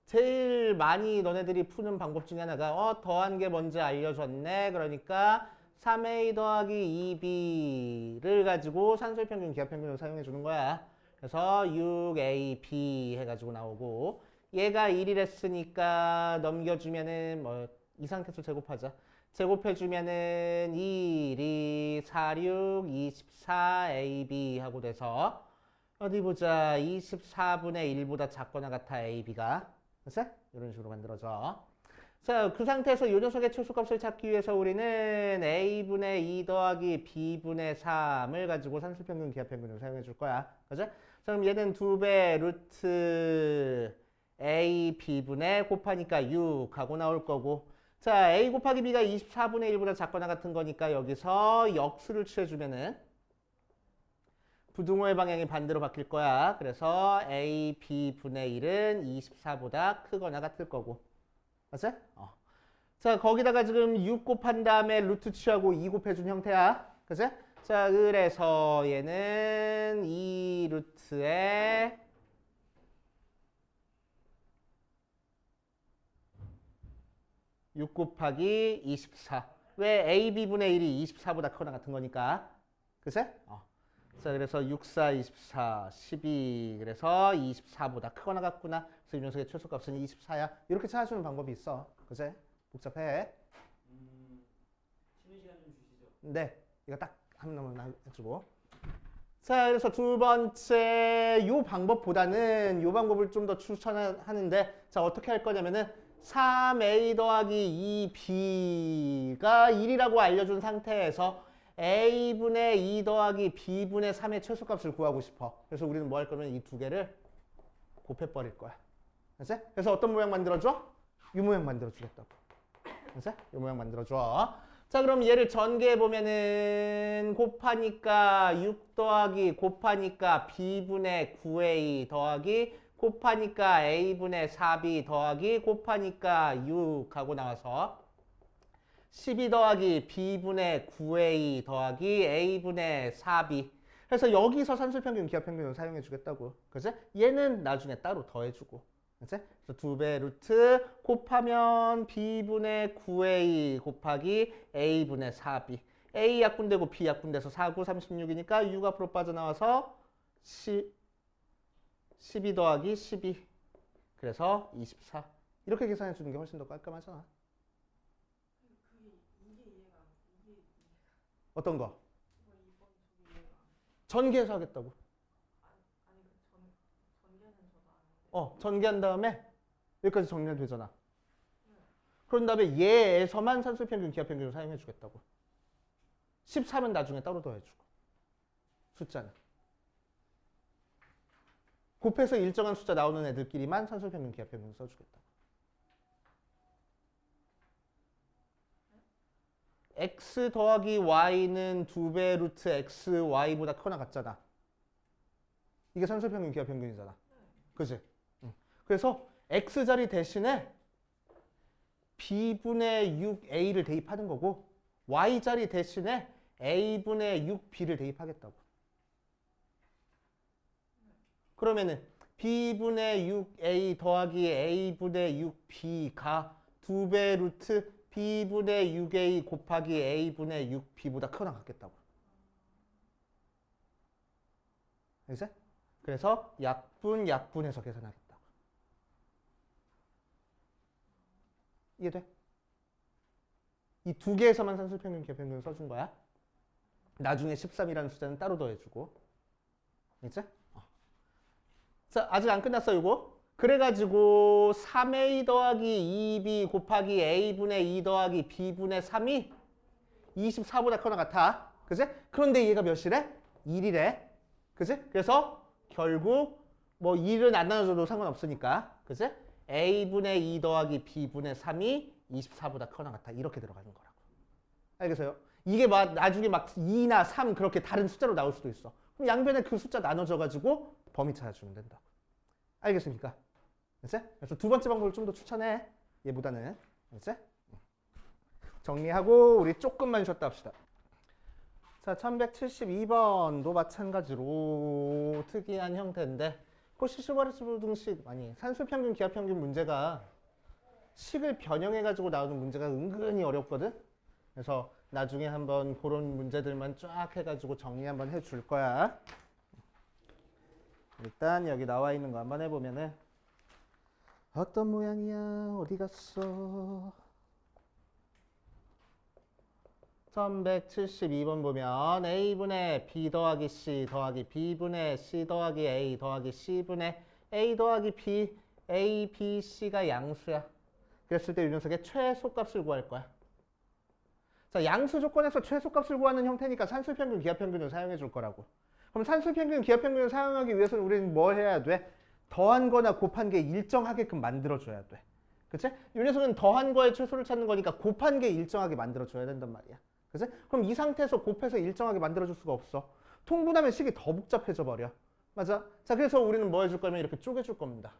제일 많이 너네들이 푸는 방법 중에 하나가 더한 게 뭔지 알려줬네. 그러니까 3a 더하기 2b를 가지고 산술평균, 기하평균을 사용해 주는 거야. 그래서 6ab 해가지고 나오고 얘가 1이랬으니까 넘겨주면은 뭐 이상태수 제곱하자. 제곱해주면은 1, 2, 4, 6, 24ab 하고 돼서 어디 보자. 24분의 1보다 작거나 같아 ab가. 됐어? 이런 식으로 만들어져. 자, 그 상태에서 이 녀석의 최소값을 찾기 위해서 우리는 a분의 2 더하기 b분의 3을 가지고 산술평균, 기하평균을 사용해 줄 거야. 그죠? 자, 그럼 얘는 2배 루트 a b분의 곱하니까 6 하고 나올 거고, 자, a 곱하기 b가 24분의 1보다 작거나 같은 거니까 여기서 역수를 취해주면은 부등호의 방향이 반대로 바뀔 거야. 그래서 a b분의 1은 24보다 크거나 같을 거고. 맞지? 자, 거기다가 지금 6 곱한 다음에 루트 취하고 2 곱해준 형태야. 그치? 자, 그래서 얘는 2 루트에 6 곱하기 24. 왜 AB분의 1이 24보다 크거나 같은 거니까. 그치? 자, 그래서 6, 4, 24, 12. 그래서 24보다 크거나 같구나. 그래서 이 녀석의 최소값은 24야. 이렇게 찾아주는 방법이 있어. 그치? 복잡해. 쉬는 시간 좀 주시죠. 네. 이거 딱 한 번만 해주고. 자, 그래서 두 번째 요 방법보다는 요 방법을 좀 더 추천하는데, 자, 어떻게 할 거냐면은 3a 더하기 2b가 1이라고 알려준 상태에서 a분의 2 더하기 b분의 3의 최소값을 구하고 싶어. 그래서 우리는 뭐 할 거면 이 두 개를 곱해버릴 거야. 알았지? 그래서 어떤 모양 만들어줘? 이 모양 만들어주겠다고. 알았지? 이 모양 만들어줘. 자, 그럼 얘를 전개해보면은 곱하니까 6 더하기 곱하니까 b분의 9a 더하기 곱하니까 a분의 4b 더하기 곱하니까 6 하고 나와서 12 더하기 b분의 9a 더하기 a분의 4b. 그래서 여기서 산술평균, 기하평균을 사용해 주겠다고. 그치? 얘는 나중에 따로 더해주고. 그치? 그래서 2배 루트 곱하면 b분의 9a 곱하기 a분의 4b. a 약분되고 b 약분돼서 4, 9, 36이니까 6 앞으로 빠져나와서 12 더하기 12. 그래서 24. 이렇게 계산해 주는 게 훨씬 더 깔끔하잖아. 어떤 거? 전개해서 하겠다고. 전개한 다음에 여기까지 정리가 되잖아. 그런 다음에 얘에서만 산술평균, 기하평균을 사용해 주겠다고. 13은 나중에 따로 더해주고. 숫자는. 곱해서 일정한 숫자 나오는 애들끼리만 산술평균, 기하평균 써주겠다고. x 더하기 y는 2배 루트 x, y보다 크거나 같잖아. 이게 산술평균, 기하평균이잖아. 그지? 응. 그래서 x자리 대신에 b분의 6a를 대입하는 거고 y자리 대신에 a분의 6b를 대입하겠다고. 그러면은 b분의 6a 더하기 a분의 6b가 2배 루트 b분의 6a 곱하기 a분의 6b보다 크거나 같겠다고. 알겠어? 그래서 약분해서 계산하겠다고. 이해돼? 이 두 개에서만 산술평균 기하평균 써준 거야. 나중에 13이라는 숫자는 따로 더해주고. 알겠지? 자, 아직 안 끝났어, 이거. 그래가지고 3a 더하기 2b 곱하기 a분의 2 더하기 b분의 3이 24보다 크거나 같아. 그지? 그런데 얘가 몇이래? 1이래. 그지? 그래서 결국 뭐 1은 안 나눠줘도 상관없으니까. 그지? a분의 2 더하기 b분의 3이 24보다 크거나 같아. 이렇게 들어가는 거라고. 알겠어요? 이게 막 나중에 막 2나 3 그렇게 다른 숫자로 나올 수도 있어. 그럼 양변에 그 숫자 나눠줘가지고 범위 찾아주면 된다고. 알겠습니까? 알겠지? 그래서 두 번째 방법을 좀 더 추천해. 얘보다는. 알겠지? 정리하고 우리 조금만 쉬었다 합시다. 자, 1172번도 마찬가지로 특이한 형태인데 코시-슈바르츠 부등식 아니 산술평균 기하평균 문제가 식을 변형해가지고 나오는 문제가 은근히 어렵거든. 그래서 나중에 한번 그런 문제들만 쫙 해가지고 정리 한번 해줄 거야. 일단 여기 나와 있는 거 한번 해보면은 어떤 모양이야? 어디 갔어? 1172번 보면 a분의 b 더하기 c 더하기 b분의 c 더하기 a 더하기 c분의 a 더하기 b, a, b, c가 양수야. 그랬을 때 이 녀석의 최소값을 구할 거야. 자, 양수 조건에서 최소값을 구하는 형태니까 산술평균, 기하평균을 사용해 줄 거라고. 그럼 산술평균, 기하평균을 사용하기 위해서는 우리는 뭘 해야 돼? 더한 거나 곱한 게 일정하게끔 만들어줘야 돼. 그치? 이 녀석은 더한 거의 최소를 찾는 거니까 곱한 게 일정하게 만들어줘야 된단 말이야. 그치? 그럼 이 상태에서 곱해서 일정하게 만들어줄 수가 없어. 통분하면 식이 더 복잡해져 버려. 맞아? 자, 그래서 우리는 뭐 해줄 거면 이렇게 쪼개줄 겁니다.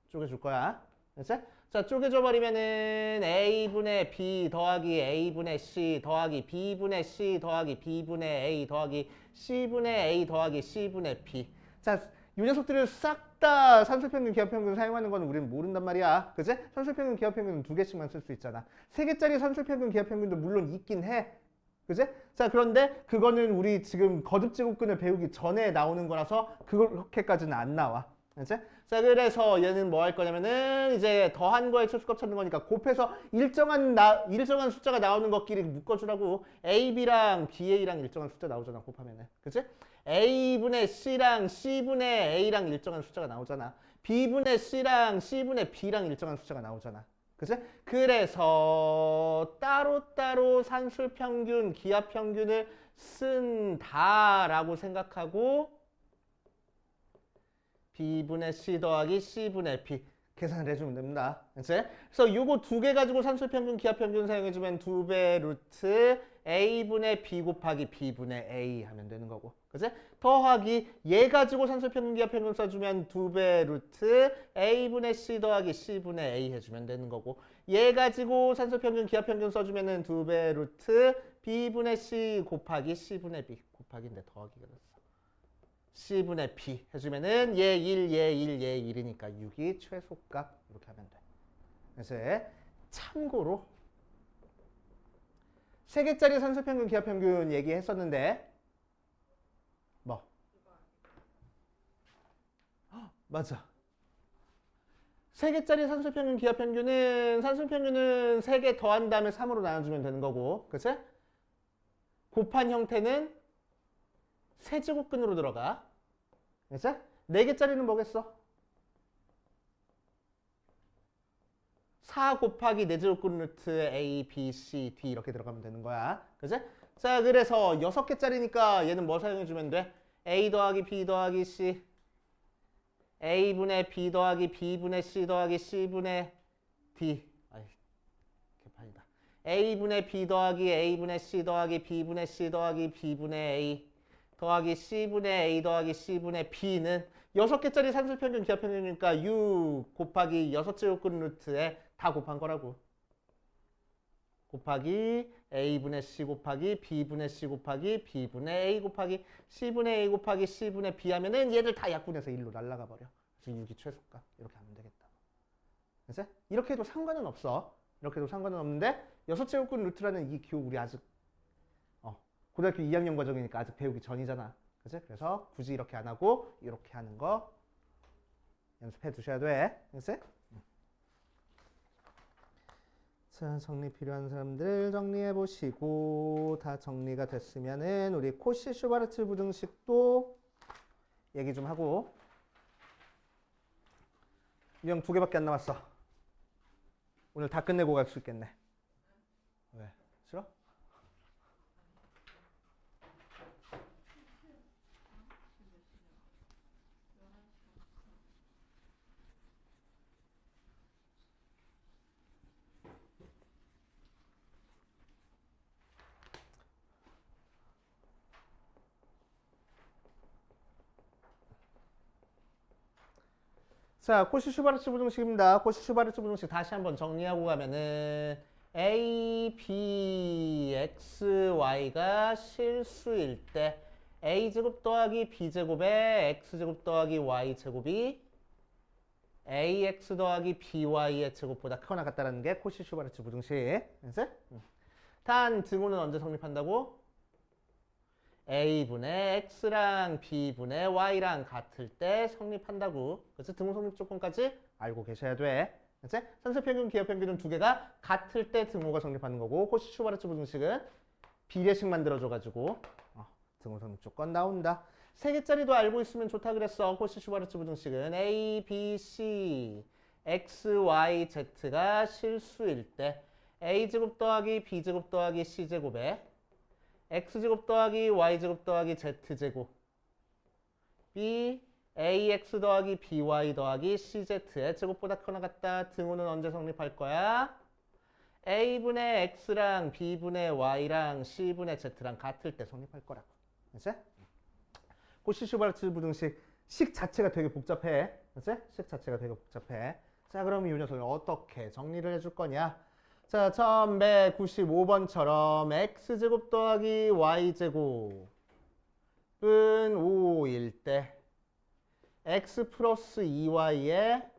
쪼개줄 거야. 그치? 자, 쪼개져 버리면은 a분의 b 더하기 a분의 c 더하기 b분의 c 더하기 b분의 a 더하기 c분의 a 더하기 c분의 b. 자, 이 녀석들을 싹 다 산술평균, 기하평균 사용하는 건 우리는 모른단 말이야. 그치? 산술평균, 기하평균은 두 개씩만 쓸 수 있잖아. 세 개짜리 산술평균, 기하평균도 물론 있긴 해. 그치? 자, 그런데 그거는 우리 지금 거듭제곱근을 배우기 전에 나오는 거라서 그렇게까지는 안 나와. 그치? 자, 그래서 얘는 뭐 할 거냐면은 이제 더한 거에 최소값 찾는 거니까 곱해서 일정한 숫자가 나오는 것끼리 묶어주라고. A, B랑 BA랑 일정한 숫자 나오잖아, 곱하면은. 그치? A분의 C랑 C분의 A랑 일정한 숫자가 나오잖아. B분의 C랑 C분의 B랑 일정한 숫자가 나오잖아. 그치? 그래서 따로따로 산술평균, 기하평균을 쓴다라고 생각하고 B분의 C 더하기 C분의 B 계산을 해주면 됩니다. 그치? 그래서 요거 두 개 가지고 산술평균, 기하평균 사용해주면 2배 루트 A분의 B 곱하기 B분의 A 하면 되는 거고. 그치? 더하기 얘 가지고 산술평균, 기하평균 써주면 2배 루트 A분의 C 더하기 C분의 A 해주면 되는 거고. 얘 가지고 산술평균, 기하평균 써주면은 2배 루트 B분의 C 곱하기 C분의 B 곱하기인데 더하기가 됐어. C분의 B 해주면은 얘 1, 얘 1, 얘 1이니까 6이 최소값 이렇게 하면 돼. 그래서 참고로 세 개짜리 산술평균, 기하평균 얘기했었는데 뭐? 맞아. 세 개짜리 산술평균, 기하평균은 산술평균은 3개 더한 다음에 3으로 나눠주면 되는 거고, 그치? 곱한 형태는 세제곱근으로 들어가. 그치? 4개짜리는 뭐겠어? 4 곱하기 4제곱근 루트 A, B, C, D 이렇게 들어가면 되는 거야. 그치? 자, 그래서 6개짜리니까 얘는 뭐 사용해주면 돼? A 더하기 B 더하기 C A분의 B 더하기 B분의 C 더하기 C분의 D 아이, 개판이다. A분의 B 더하기 A분의 C 더하기 B분의 C 더하기 B분의 A 더하기 C분의 A 더하기 C분의 B는 6개짜리 산술평균 기하평균이니까 6 곱하기 6제곱근 루트에 다 곱한 거라고. 곱하기 A분의 C 곱하기 B분의 C 곱하기 B분의 A 곱하기 C분의 A 곱하기 C분의 B 하면은 얘들 다 약분해서 1로 날아가 버려. 그래서 6이 최소값. 이렇게 하면 되겠다. 그래서 이렇게 해도 상관은 없어. 이렇게 해도 상관은 없는데 6제곱근 루트라는 이 기호 우리 아직 고등학교 2학년 과정이니까 아직 배우기 전이잖아. 그치? 그래서 굳이 이렇게 안 하고 이렇게 하는 거 연습해 두셔야 돼. 그치? 자, 정리 필요한 사람들 정리해 보시고 다 정리가 됐으면은 우리 코시 슈바르츠 부등식도 얘기 좀 하고. 유형 2개밖에 안 남았어. 오늘 다 끝내고 갈 수 있겠네. 왜? 싫어? 자, 코시 슈바르츠 부등식입니다. 코시 슈바르츠 부등식 다시 한번 정리하고 가면은 a, b, x, y가 실수일 때 a제곱 더하기 b제곱에 x제곱 더하기 y제곱이 ax 더하기 by의 제곱보다 크거나 같다는 게 코시 슈바르츠 부등식. 단 등호는 언제 성립한다고? a분의 x랑 b분의 y랑 같을 때 성립한다고. 그래서 등호 성립 조건까지 알고 계셔야 돼. 그치? 산술평균, 기하평균은 두 개가 같을 때 등호가 성립하는 거고 코시 슈바르츠 부등식은 비례식 만들어줘가지고 등호 성립 조건 나온다. 3개짜리도 알고 있으면 좋다 그랬어. 코시 슈바르츠 부등식은 a, b, c, x, y, z가 실수일 때 a제곱 더하기 b제곱 더하기 c제곱에 x제곱 더하기 y제곱 더하기 z제곱 b ax 더하기 by 더하기 cz의 제곱보다 크거나 같다. 등호는 언제 성립할 거야? a분의 x랑 b분의 y랑 c분의 z랑 같을 때 성립할 거라고. 그치? 코시 슈바르츠 부등식 식 자체가 되게 복잡해. 그치? 식 자체가 되게 복잡해. 자, 그럼 이 녀석을 어떻게 정리를 해줄 거냐? 자, 1195번처럼 x제곱 더하기 y제곱은 5일 때 x 플러스 2y의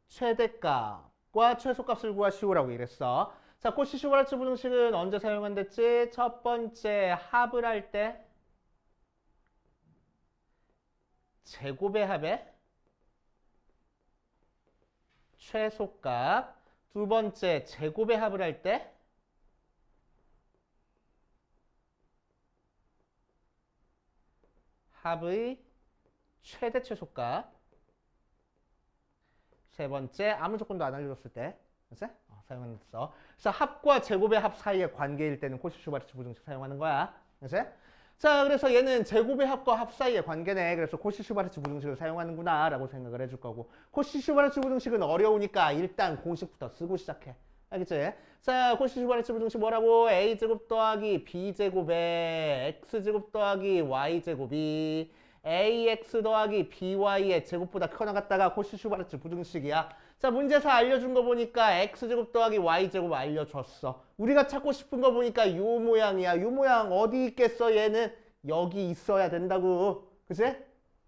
최대값과 최소값을 구하시오라고 이랬어. 자, 코시 슈바르츠 부등식은 언제 사용한댔지? 첫 번째 합을 할 때 제곱의 합에 최소값, 두 번째 제곱의 합을 할 때 합의 최대 최소값, 세 번째 아무 조건도 안 알려줬을 때 사용하는 데 써. 그래서 합과 제곱의 합 사이의 관계일 때는 코시 슈바르츠 부등식 사용하는 거야. 그치? 자, 그래서 얘는 제곱의 합과 합 사이의 관계네. 그래서 코시 슈바르츠 부등식을 사용하는구나 라고 생각을 해줄 거고, 코시 슈바르츠 부등식은 어려우니까 일단 공식부터 쓰고 시작해. 알겠지? 자, 코시 슈바르츠 부등식 뭐라고? a제곱 더하기 b제곱에 x제곱 더하기 y제곱이 ax 더하기 by의 제곱보다 크거나 같다가 코시 슈바르츠 부등식이야. 자, 문제에서 알려준 거 보니까 x제곱 더하기 y제곱 알려줬어. 우리가 찾고 싶은 거 보니까 요 모양이야. 요 모양 어디 있겠어? 얘는 여기 있어야 된다고. 그치?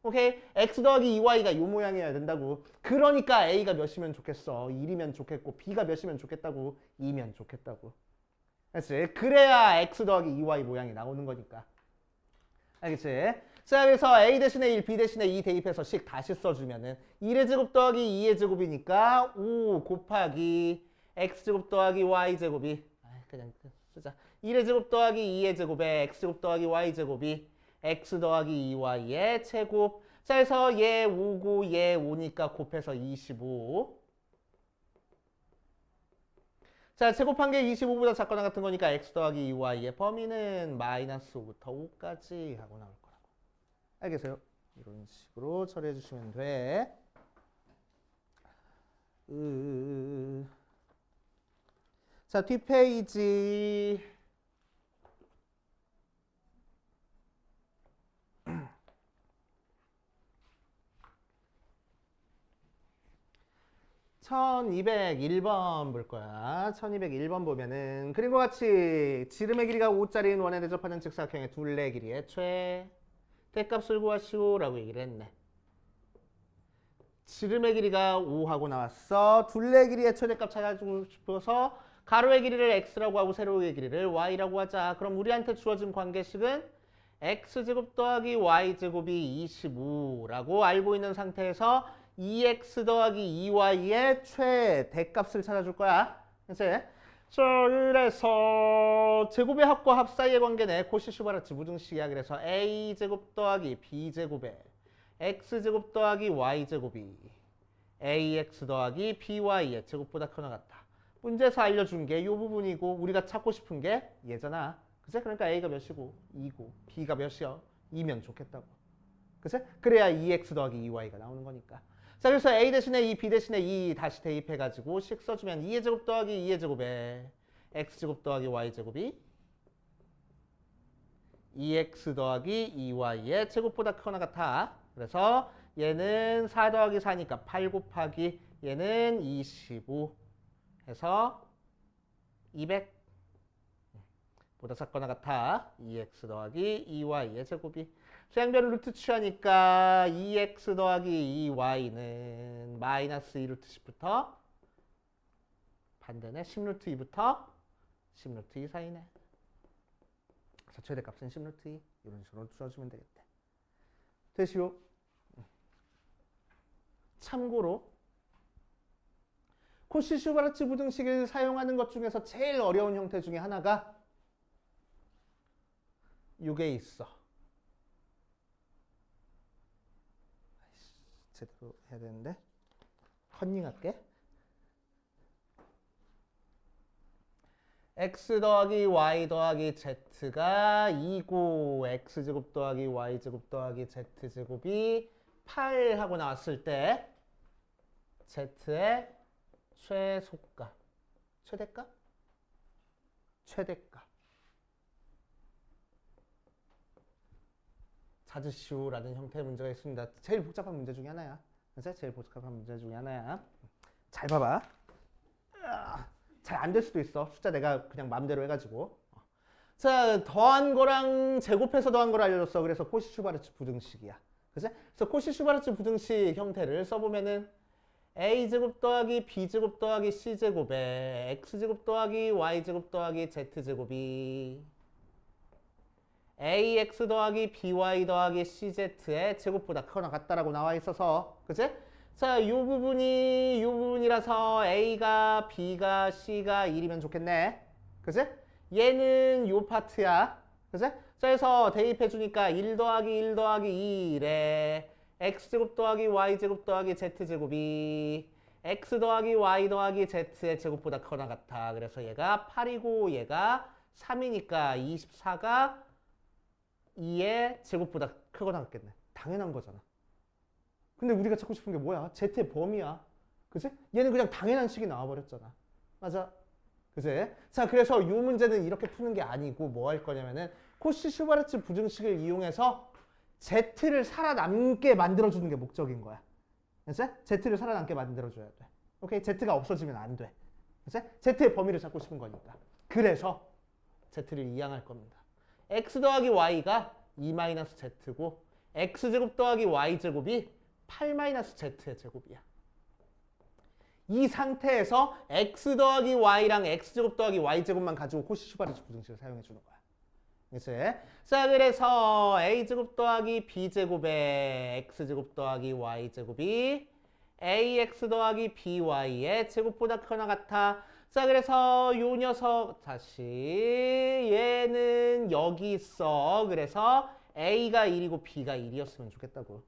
오케이? x 더하기 2y가 요 모양이어야 된다고. 그러니까 a가 몇이면 좋겠어? 1이면 좋겠고 b가 몇이면 좋겠다고? 2면 좋겠다고. 그치? 그래야 x 더하기 2y 모양이 나오는 거니까. 알겠지? 자, 그래서 a 대신에 1, b 대신에 2 대입해서 식 다시 써주면은 1의 제곱 더하기 2의 제곱이니까 5 곱하기 x제곱 더하기 y제곱이 그냥 쓰자. 1의 제곱 더하기 2의 제곱에 x제곱 더하기 y제곱이 x 더하기 2y의 제곱. 자, 그래서 얘 5고 얘 5니까 곱해서 25. 자, 제곱한 게 25보다 작거나 같은 거니까 x 더하기 2y의 범위는 마이너스 5부터 5까지 하고 나올 거라고. 알겠어요? 이런 식으로 처리해 주시면 돼. 자, 뒷페이지 1201번 볼 거야. 1201번 보면은 그림과 같이 지름의 길이가 5짜리인 원에 대접하는 직사각형의 둘레 길이의 최대값을 구하시오 라고 얘기를 했네. 지름의 길이가 5하고 나왔어. 둘레 길이의 최대값 찾아주고 싶어서 가로의 길이를 x라고 하고 세로의 길이를 y라고 하자. 그럼 우리한테 주어진 관계식은 x제곱 더하기 y제곱이 25라고 알고 있는 상태에서 2x 더하기 2y의 최대값을 찾아줄 거야. 이제 그래서 제곱의 합과 합 사이의 관계네. 코시-슈바르츠 무등식이야. 그래서 a제곱 더하기 b제곱에 x제곱 더하기 y제곱이 ax 더하기 by의 제곱보다 크거나 같다. 문제에서 알려준 게 이 부분이고 우리가 찾고 싶은 게 얘잖아. 그치? 그러니까 a가 몇이고 2고 b가 몇이야? 2면 좋겠다고. 그치? 그래야 2x 더하기 2y가 나오는 거니까. 자, 그래서 a 대신에 2, b 대신에 2 다시 대입해가지고 식 써주면 2의 제곱 더하기 2의 제곱에 x제곱 더하기 y제곱이 2x 더하기 2y의 제곱보다 크거나 같아. 그래서 얘는 4 더하기 4니까 8 곱하기 얘는 25 해서 200 보다 작거나 같아. 2x 더하기 2y의 제곱이 수양변 루트 취하니까 2x 더하기 2y는 마이너스 2루트 10부터 반대네. 10루트 2부터 10루트 2 사이네. 그래서 최대값은 10루트 2 이런 식으로 줄여주면 되겠대. 되시오. 참고로 코시-슈바르츠 부등식을 사용하는 것 중에서 제일 어려운 형태 중에 하나가 이게 있어. 제대로 해야 되는데 컨닝할게. x 더하기 y 더하기 z가 2고 x제곱 더하기 y제곱 더하기 z제곱이 8 하고 나왔을 때 z의 최소값, 최대값? 최대값 찾으시오라는 형태의 문제가 있습니다. 제일 복잡한 문제 중에 하나야. 제일 복잡한 문제 중에 하나야. 잘 봐봐. 잘 안 될 수도 있어. 숫자 내가 그냥 마음대로 해가지고. 자, 더한 거랑 제곱해서 더한 걸 알려줬어. 그래서 코시-슈바르츠 부등식이야. 그치? 그래서 코시-슈바르츠 부등식 형태를 써보면은 a제곱 더하기 b제곱 더하기 c제곱에 x제곱 더하기 y제곱 더하기 z제곱이 ax 더하기 by 더하기 cz의 제곱보다 크거나 같다라고 나와 있어서, 그치? 자, 이 부분이라서 a가 b가 c가 1이면 좋겠네. 그치? 얘는 요 파트야. 그치? 자, 그래서 대입해 주니까 1 더하기 1 더하기 2래 x제곱 더하기 y제곱 더하기 z제곱이 x 더하기 y 더하기 z의 제곱보다 크거나 같아. 그래서 얘가 8이고 얘가 3이니까 24가 2의 제곱보다 크거나 같겠네. 당연한 거잖아. 근데 우리가 찾고 싶은 게 뭐야? z의 범위야. 그치? 얘는 그냥 당연한 식이 나와버렸잖아. 맞아. 그치? 자, 그래서 이 문제는 이렇게 푸는 게 아니고 뭐 할 거냐면은 코시-슈바르츠 부등식을 이용해서 z를 살아남게 만들어주는 게 목적인 거야. 그치? z를 살아남게 만들어줘야 돼. 오케이? z가 없어지면 안 돼. 그치? z의 범위를 찾고 싶은 거니까. 그래서 z를 이항할 겁니다. x 더하기 y가 2-z고 x제곱 더하기 y제곱이 8-z의 제곱이야. 이 상태에서 x 더하기 y랑 x제곱 더하기 y제곱만 가지고 코시-슈바르츠 부등식을 사용해 주는 거야. 그치? 자, 그래서 a제곱 더하기 b제곱에 x제곱 더하기 y제곱이 ax 더하기 by의 제곱보다 크거나 같아. 자, 그래서 요 녀석 다시 얘는 여기 있어. 그래서 a가 1이고 b가 1이었으면 좋겠다고.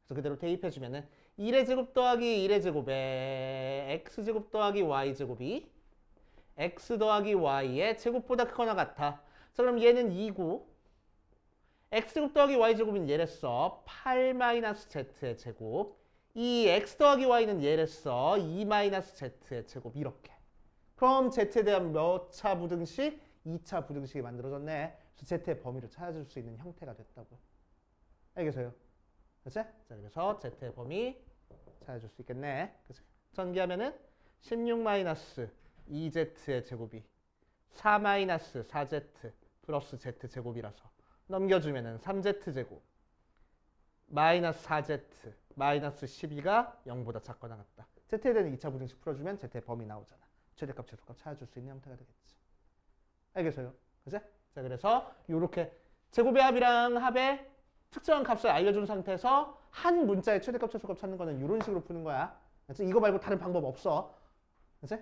그래서 그대로 대입해주면은 1의 제곱 더하기 1의 제곱에 x제곱 더하기 y제곱이 x 더하기 y의 제곱보다 크거나 같아. 자, 그럼 얘는 2고 x제곱 더하기 y제곱은 얘랬어. 8-z의 제곱. 이 x 더하기 y는 얘랬어. 2-z의 제곱. 이렇게. 그럼 z에 대한 몇 차 부등식? 2차 부등식이 만들어졌네. 그래서 z의 범위를 찾아줄 수 있는 형태가 됐다고. 알겠어요? 그치? 자, 그래서 z의 범위 찾아줄 수 있겠네. 그치? 전개하면은 16 마이너스 2z의 제곱이 4 마이너스 4z 플러스 z 제곱이라서 넘겨주면은 3z 제곱 마이너스 4z 마이너스 12가 0보다 작거나 같다. z에 대한 2차 부등식 풀어주면 z의 범위 나오잖아. 최대값, 최소값 찾아줄 수 있는 형태가 되겠지. 알겠어요? 그치? 자, 그래서 이렇게 제곱의 합이랑 합의 특정한 값을 알려준 상태에서 한 문자의 최대값, 최소값 찾는 거는 이런 식으로 푸는 거야. 그치? 이거 말고 다른 방법 없어. 그치?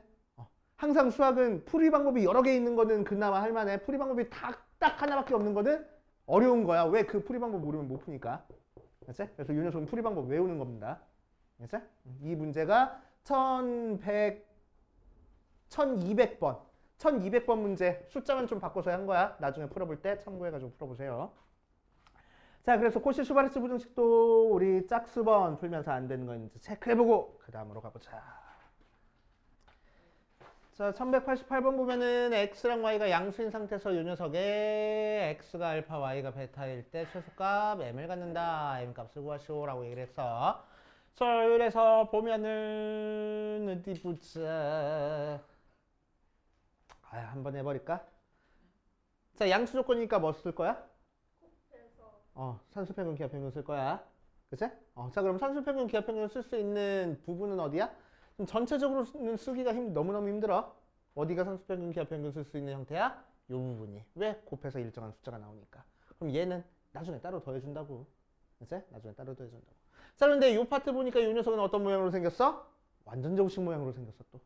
항상 수학은 풀이 방법이 여러 개 있는 거는 그나마 할만해. 풀이 방법이 딱 하나밖에 없는 거는 어려운 거야. 왜? 그 풀이 방법 모르면 못 푸니까. 그치? 그래서 이 녀석은 풀이 방법 외우는 겁니다. 그치? 이 문제가 1200번. 1200번 문제 숫자만 좀 바꿔서 한 거야. 나중에 풀어볼 때 참고해가지고 풀어보세요. 자, 그래서 코시 슈바르츠 부등식도 우리 짝수번 풀면서 안 되는 거 이제 체크해보고 그 다음으로 가보자. 자, 1188번 보면은 x랑 y가 양수인 상태에서 이 녀석에 x가 알파, y가 베타일 때 최소값 m을 갖는다. m 값을 구하시오라고 얘기를 했어. 자, 그래서 보면은 어디 보자. 한번 해버릴까? 자, 양수 조건이니까 뭐 쓸 거야? 산수평균 기하평균 쓸 거야. 그치? 자, 그럼 산수평균 기하평균 쓸 수 있는 부분은 어디야? 좀 전체적으로는 쓰기가 너무너무 힘들어. 어디가 산수평균 기하평균 쓸 수 있는 형태야? 이 부분이. 왜? 곱해서 일정한 숫자가 나오니까. 그럼 얘는 나중에 따로 더해준다고. 그치? 나중에 따로 더해준다고. 자, 그런데 이 파트 보니까 이 녀석은 어떤 모양으로 생겼어? 완전 제곱식 모양으로 생겼어 또.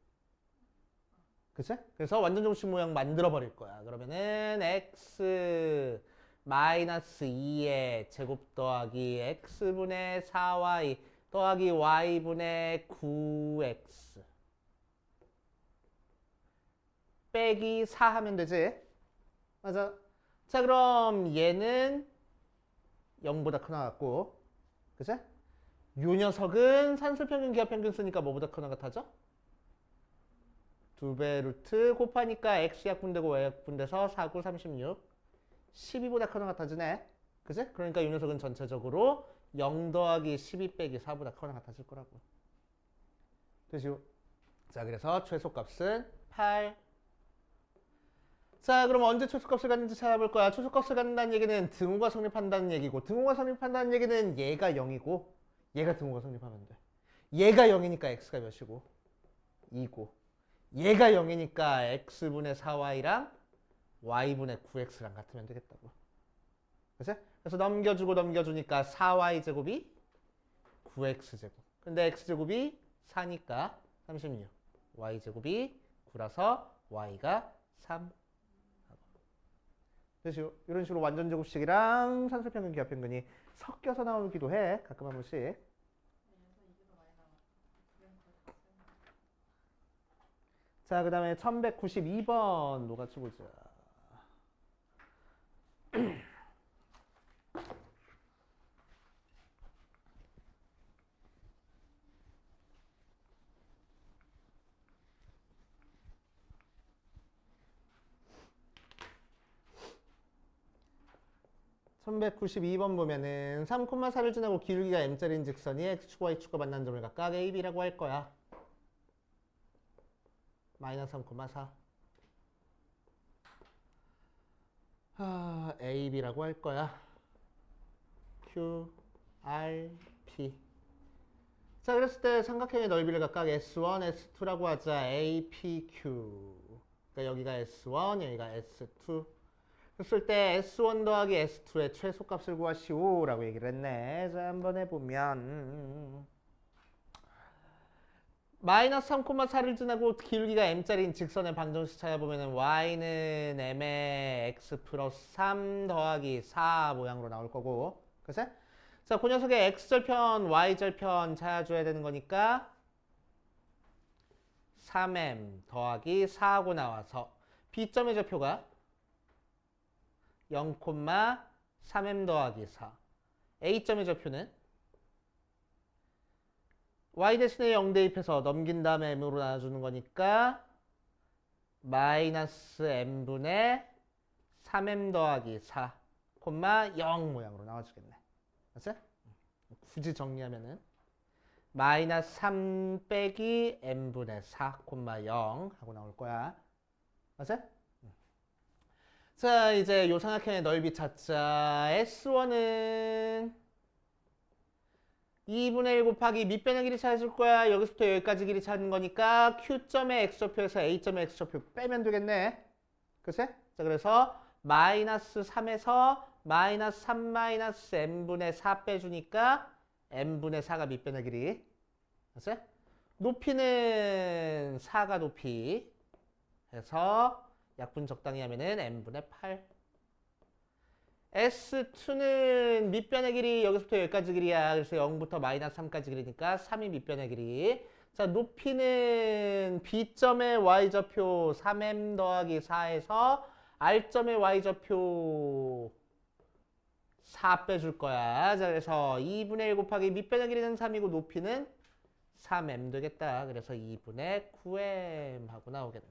그치? 그래서 완전 제곱식 모양 만들어 버릴 거야. 그러면은 x 마이너스 2의 제곱 더하기 x분의 4y 더하기 y분의 9x 빼기 4 하면 되지? 맞아. 자, 그럼 얘는 0보다 크나 같고, 그치? 요 녀석은 산술평균 기하평균 쓰니까 뭐보다 크나 같아져? 2배 루트 곱하니까 x약분되고 y약분돼서 4, 9, 36 12보다 크나 같아지네. 그치? 그러니까 이 녀석은 전체적으로 0 더하기 12 빼기 4보다 크나 같아질 거라고. 되시오? 자, 그래서 최소값은 8. 자, 그럼 언제 최소값을 갖는지 찾아볼 거야. 최소값을 갖는다는 얘기는 등호가 성립한다는 얘기고, 등호가 성립한다는 얘기는 얘가 0이고 얘가 등호가 성립하면 돼. 얘가 0이니까 x가 몇이고 2고, 얘가 0이니까 x분의 4y랑 y분의 9x랑 같으면 되겠다고. 그치? 그래서 넘겨주고 넘겨주니까 4y제곱이 9x제곱. 근데 x제곱이 4니까 36. y제곱이 9라서 y가 3. 그래서 이런 식으로 완전 제곱식이랑 산술평균 기하평균이 섞여서 나오기도 해. 가끔 한 번씩. 자, 그 다음에 1192번 노같이 보자. (1192번) 보면은 3,4를 지나고 기울기가 m짜리인 직선이 x축과 y축과 만나는 점을 각각 a, b라고 할 거야. 마이너스 3,4 a, b라고 할 거야. q, r, p. 자, 그랬을 때 삼각형의 넓이를 각각 S1, S2라고 하자. A, P, Q. 그러니까 여기가 S1, 여기가 S2. 그랬을 때 S1 더하기 S2의 최소값을 구하시오 라고 얘기를 했네. 자, 한번 해보면 마이너스 3,4를 지나고 기울기가 m짜리인 직선의 방정식 찾아보면 y는 m의 x 플러스 3 더하기 4 모양으로 나올 거고, 그치? 자, 그 녀석의 x절편, y절편 찾아줘야 되는 거니까 3m 더하기 4하고 나와서 b점의 좌표가 0,3m 더하기 4. a점의 좌표는 y 대신에 0 대입해서 넘긴 다음에 m으로 나눠주는 거니까 마이너스 m분의 3m 더하기 4, 0 모양으로 나와주겠네. 맞지? 굳이 정리하면은 마이너스 3 빼기 n분의 4, 0 하고 나올 거야. 맞아? 자, 이제 요 삼각형의 넓이 찾자. S1은 2분의 1 곱하기 밑변의 길이 찾을 거야. 여기서부터 여기까지 길이 찾는 거니까 Q점의 X좌표에서 A점의 X좌표 빼면 되겠네. 그치? 자, 그래서 마이너스 3에서 마이너스 3 마이너스 n분의 4 빼주니까 n분의 4가 밑변의 길이. 그치? 높이는 4가 높이 해서 약분 적당히 하면은 n분의 8. S2는 밑변의 길이 여기서부터 여기까지 길이야. 그래서 0부터 마이너스 3까지 길이니까 3이 밑변의 길이. 자, 높이는 B점의 Y좌표 3m 더하기 4에서 R점의 Y좌표 4 빼줄 거야. 자, 그래서 2분의 1 곱하기 밑변의 길이는 3이고 높이는 3m 되겠다. 그래서 2분의 9m 하고 나오겠네.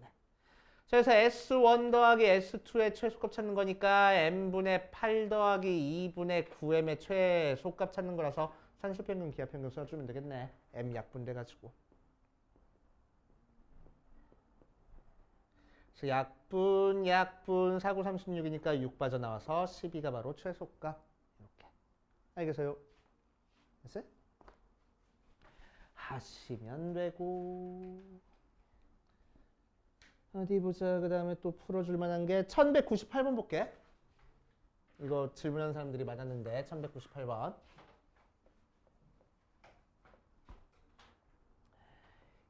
자, 그래서 S1 더하기 S2의 최소값 찾는 거니까 n분의 8 더하기 2분의 9m의 최소값 찾는 거라서 산술평균, 기하평균 써주면 되겠네. m 약분돼가지고. 그래서 약분 4, 9, 36이니까 6 빠져나와서 12가 바로 최소값. 이렇게. 알겠어요? 됐어요? 하시면 되고. 어디 보자. 그 다음에 또 풀어줄 만한 게 1198번 볼게. 이거 질문하는 사람들이 많았는데 1198번.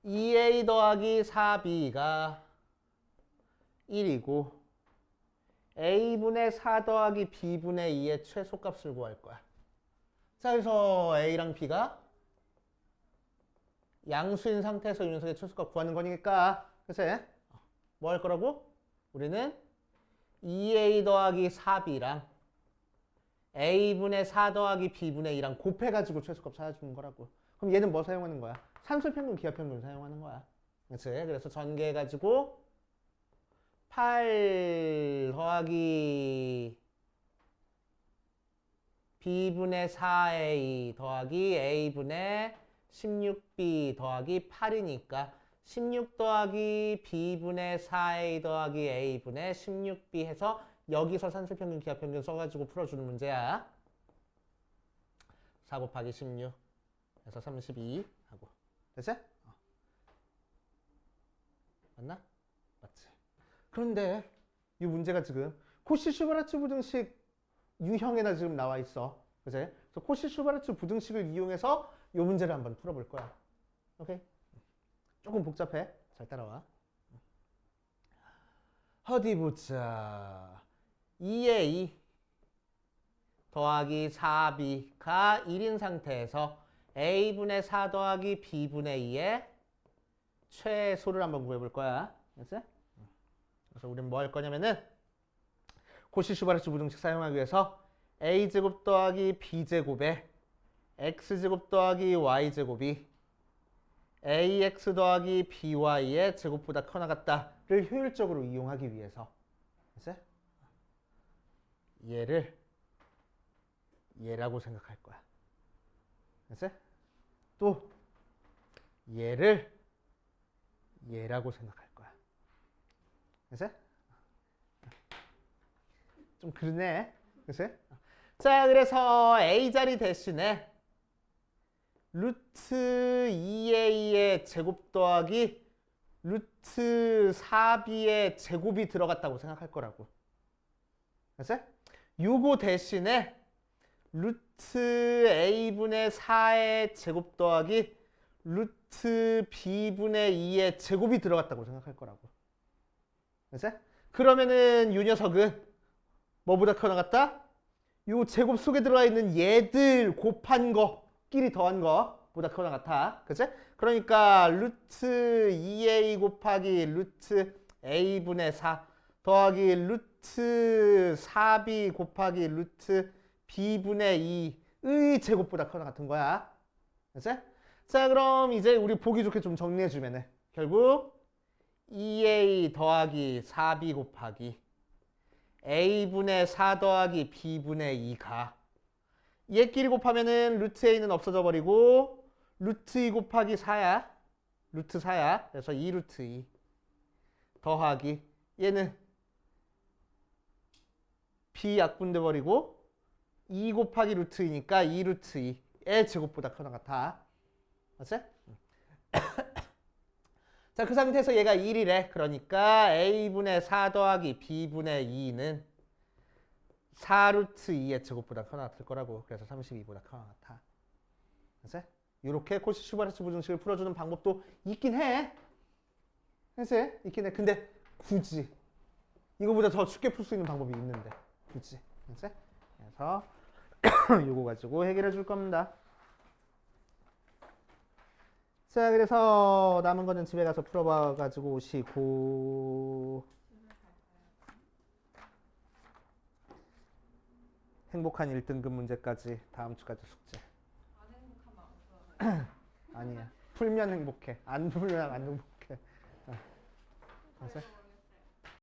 2a 더하기 4b가 1이고 a분의 4 더하기 b분의 2의 최소값을 구할 거야. 자, 그래서 a랑 b가 양수인 상태에서 이 녀석의 최소값 구하는 거니까 그치? 뭐 할 거라고? 우리는 2a 더하기 4b랑 a분의 4 더하기 b분의 2랑 곱해가지고 최소값 찾아주는 거라고. 그럼 얘는 뭐 사용하는 거야? 산술평균, 기하평균 사용하는 거야. 그치? 그래서 전개해가지고 8 더하기 b분의 4a 더하기 a분의 16b 더하기 8이니까 16 더하기 b분의 4a 더하기 a분의 16b 해서 여기서 산술평균, 기하평균 써가지고 풀어주는 문제야. 4 곱하기 16 해서 32 하고. 됐지? 맞나? 맞지? 그런데 이 문제가 지금 코시-슈바르츠 부등식 유형에나 지금 나와 있어. 그치? 그래서 코시-슈바르츠 부등식을 이용해서 이 문제를 한번 풀어볼 거야. 오케이? 조금 복잡해. 잘 따라와. 어디 보자. 2a 더하기 4b가 1인 상태에서 a분의 4 더하기 b분의 2의 최소를 한번 구해볼 거야. 알았어? 그래서 우리는 뭐 할 거냐면은 코시-슈바르츠 부등식 사용하기 위해서 a제곱 더하기 b제곱에 x제곱 더하기 y제곱이 ax 더하기 by의 제곱보다 커나 같다를 효율적으로 이용하기 위해서 알았어? 얘를 얘라고 생각할 거야. 알았어? 또 얘를 얘라고 생각할 거야. 알았어? 좀 그러네. 그치? 자, 그래서 A자리 대신에 루트 2A의 제곱 더하기 루트 4B의 제곱이 들어갔다고 생각할 거라고. 그치? 요거 대신에 루트 A분의 4의 제곱 더하기 루트 B분의 2의 제곱이 들어갔다고 생각할 거라고. 그치? 그러면은 요 녀석은 뭐보다 커 나갔다? 요 제곱 속에 들어가 있는 얘들 곱한 거끼리 더한 거보다 커 나갔다. 그치? 그러니까 루트 2a 곱하기 루트 a분의 4 더하기 루트 4b 곱하기 루트 b분의 2의 제곱보다 커 나갔던 거야. 그치? 자, 그럼 이제 우리 보기 좋게 좀 정리해주면은 결국 2a 더하기 4b 곱하기 a분의 4 더하기 b분의 2가 얘끼리 곱하면은 루트 a는 없어져 버리고 루트 2 곱하기 4야. 루트 4야. 그래서 2 루트 2 더하기 얘는 b 약분돼 버리고 2 곱하기 루트 2니까 2 루트 2의 제곱보다 크거나 같아. 맞지? 자, 그 상태에서 얘가 1이래. 그러니까 a분의 4 더하기 b분의 2는 4 루트 2의 제곱보다 크거나 같을 거라고. 그래서 32보다 크거나 같아. 맞지? 이렇게 코시-슈바르츠 부등식을 풀어주는 방법도 있긴 해. 그치? 있긴 해. 근데 굳이 이거보다 더 쉽게 풀 수 있는 방법이 있는데 굳이. 그치? 그래서 요거 가지고 해결해 줄 겁니다. 자, 그래서 남은 거는 집에 가서 풀어봐 가지고 오시고 행복한 1등급 문제까지 다음 주까지 숙제. 아니야. 풀면 행복해. 안 풀면 안 행복해. 어.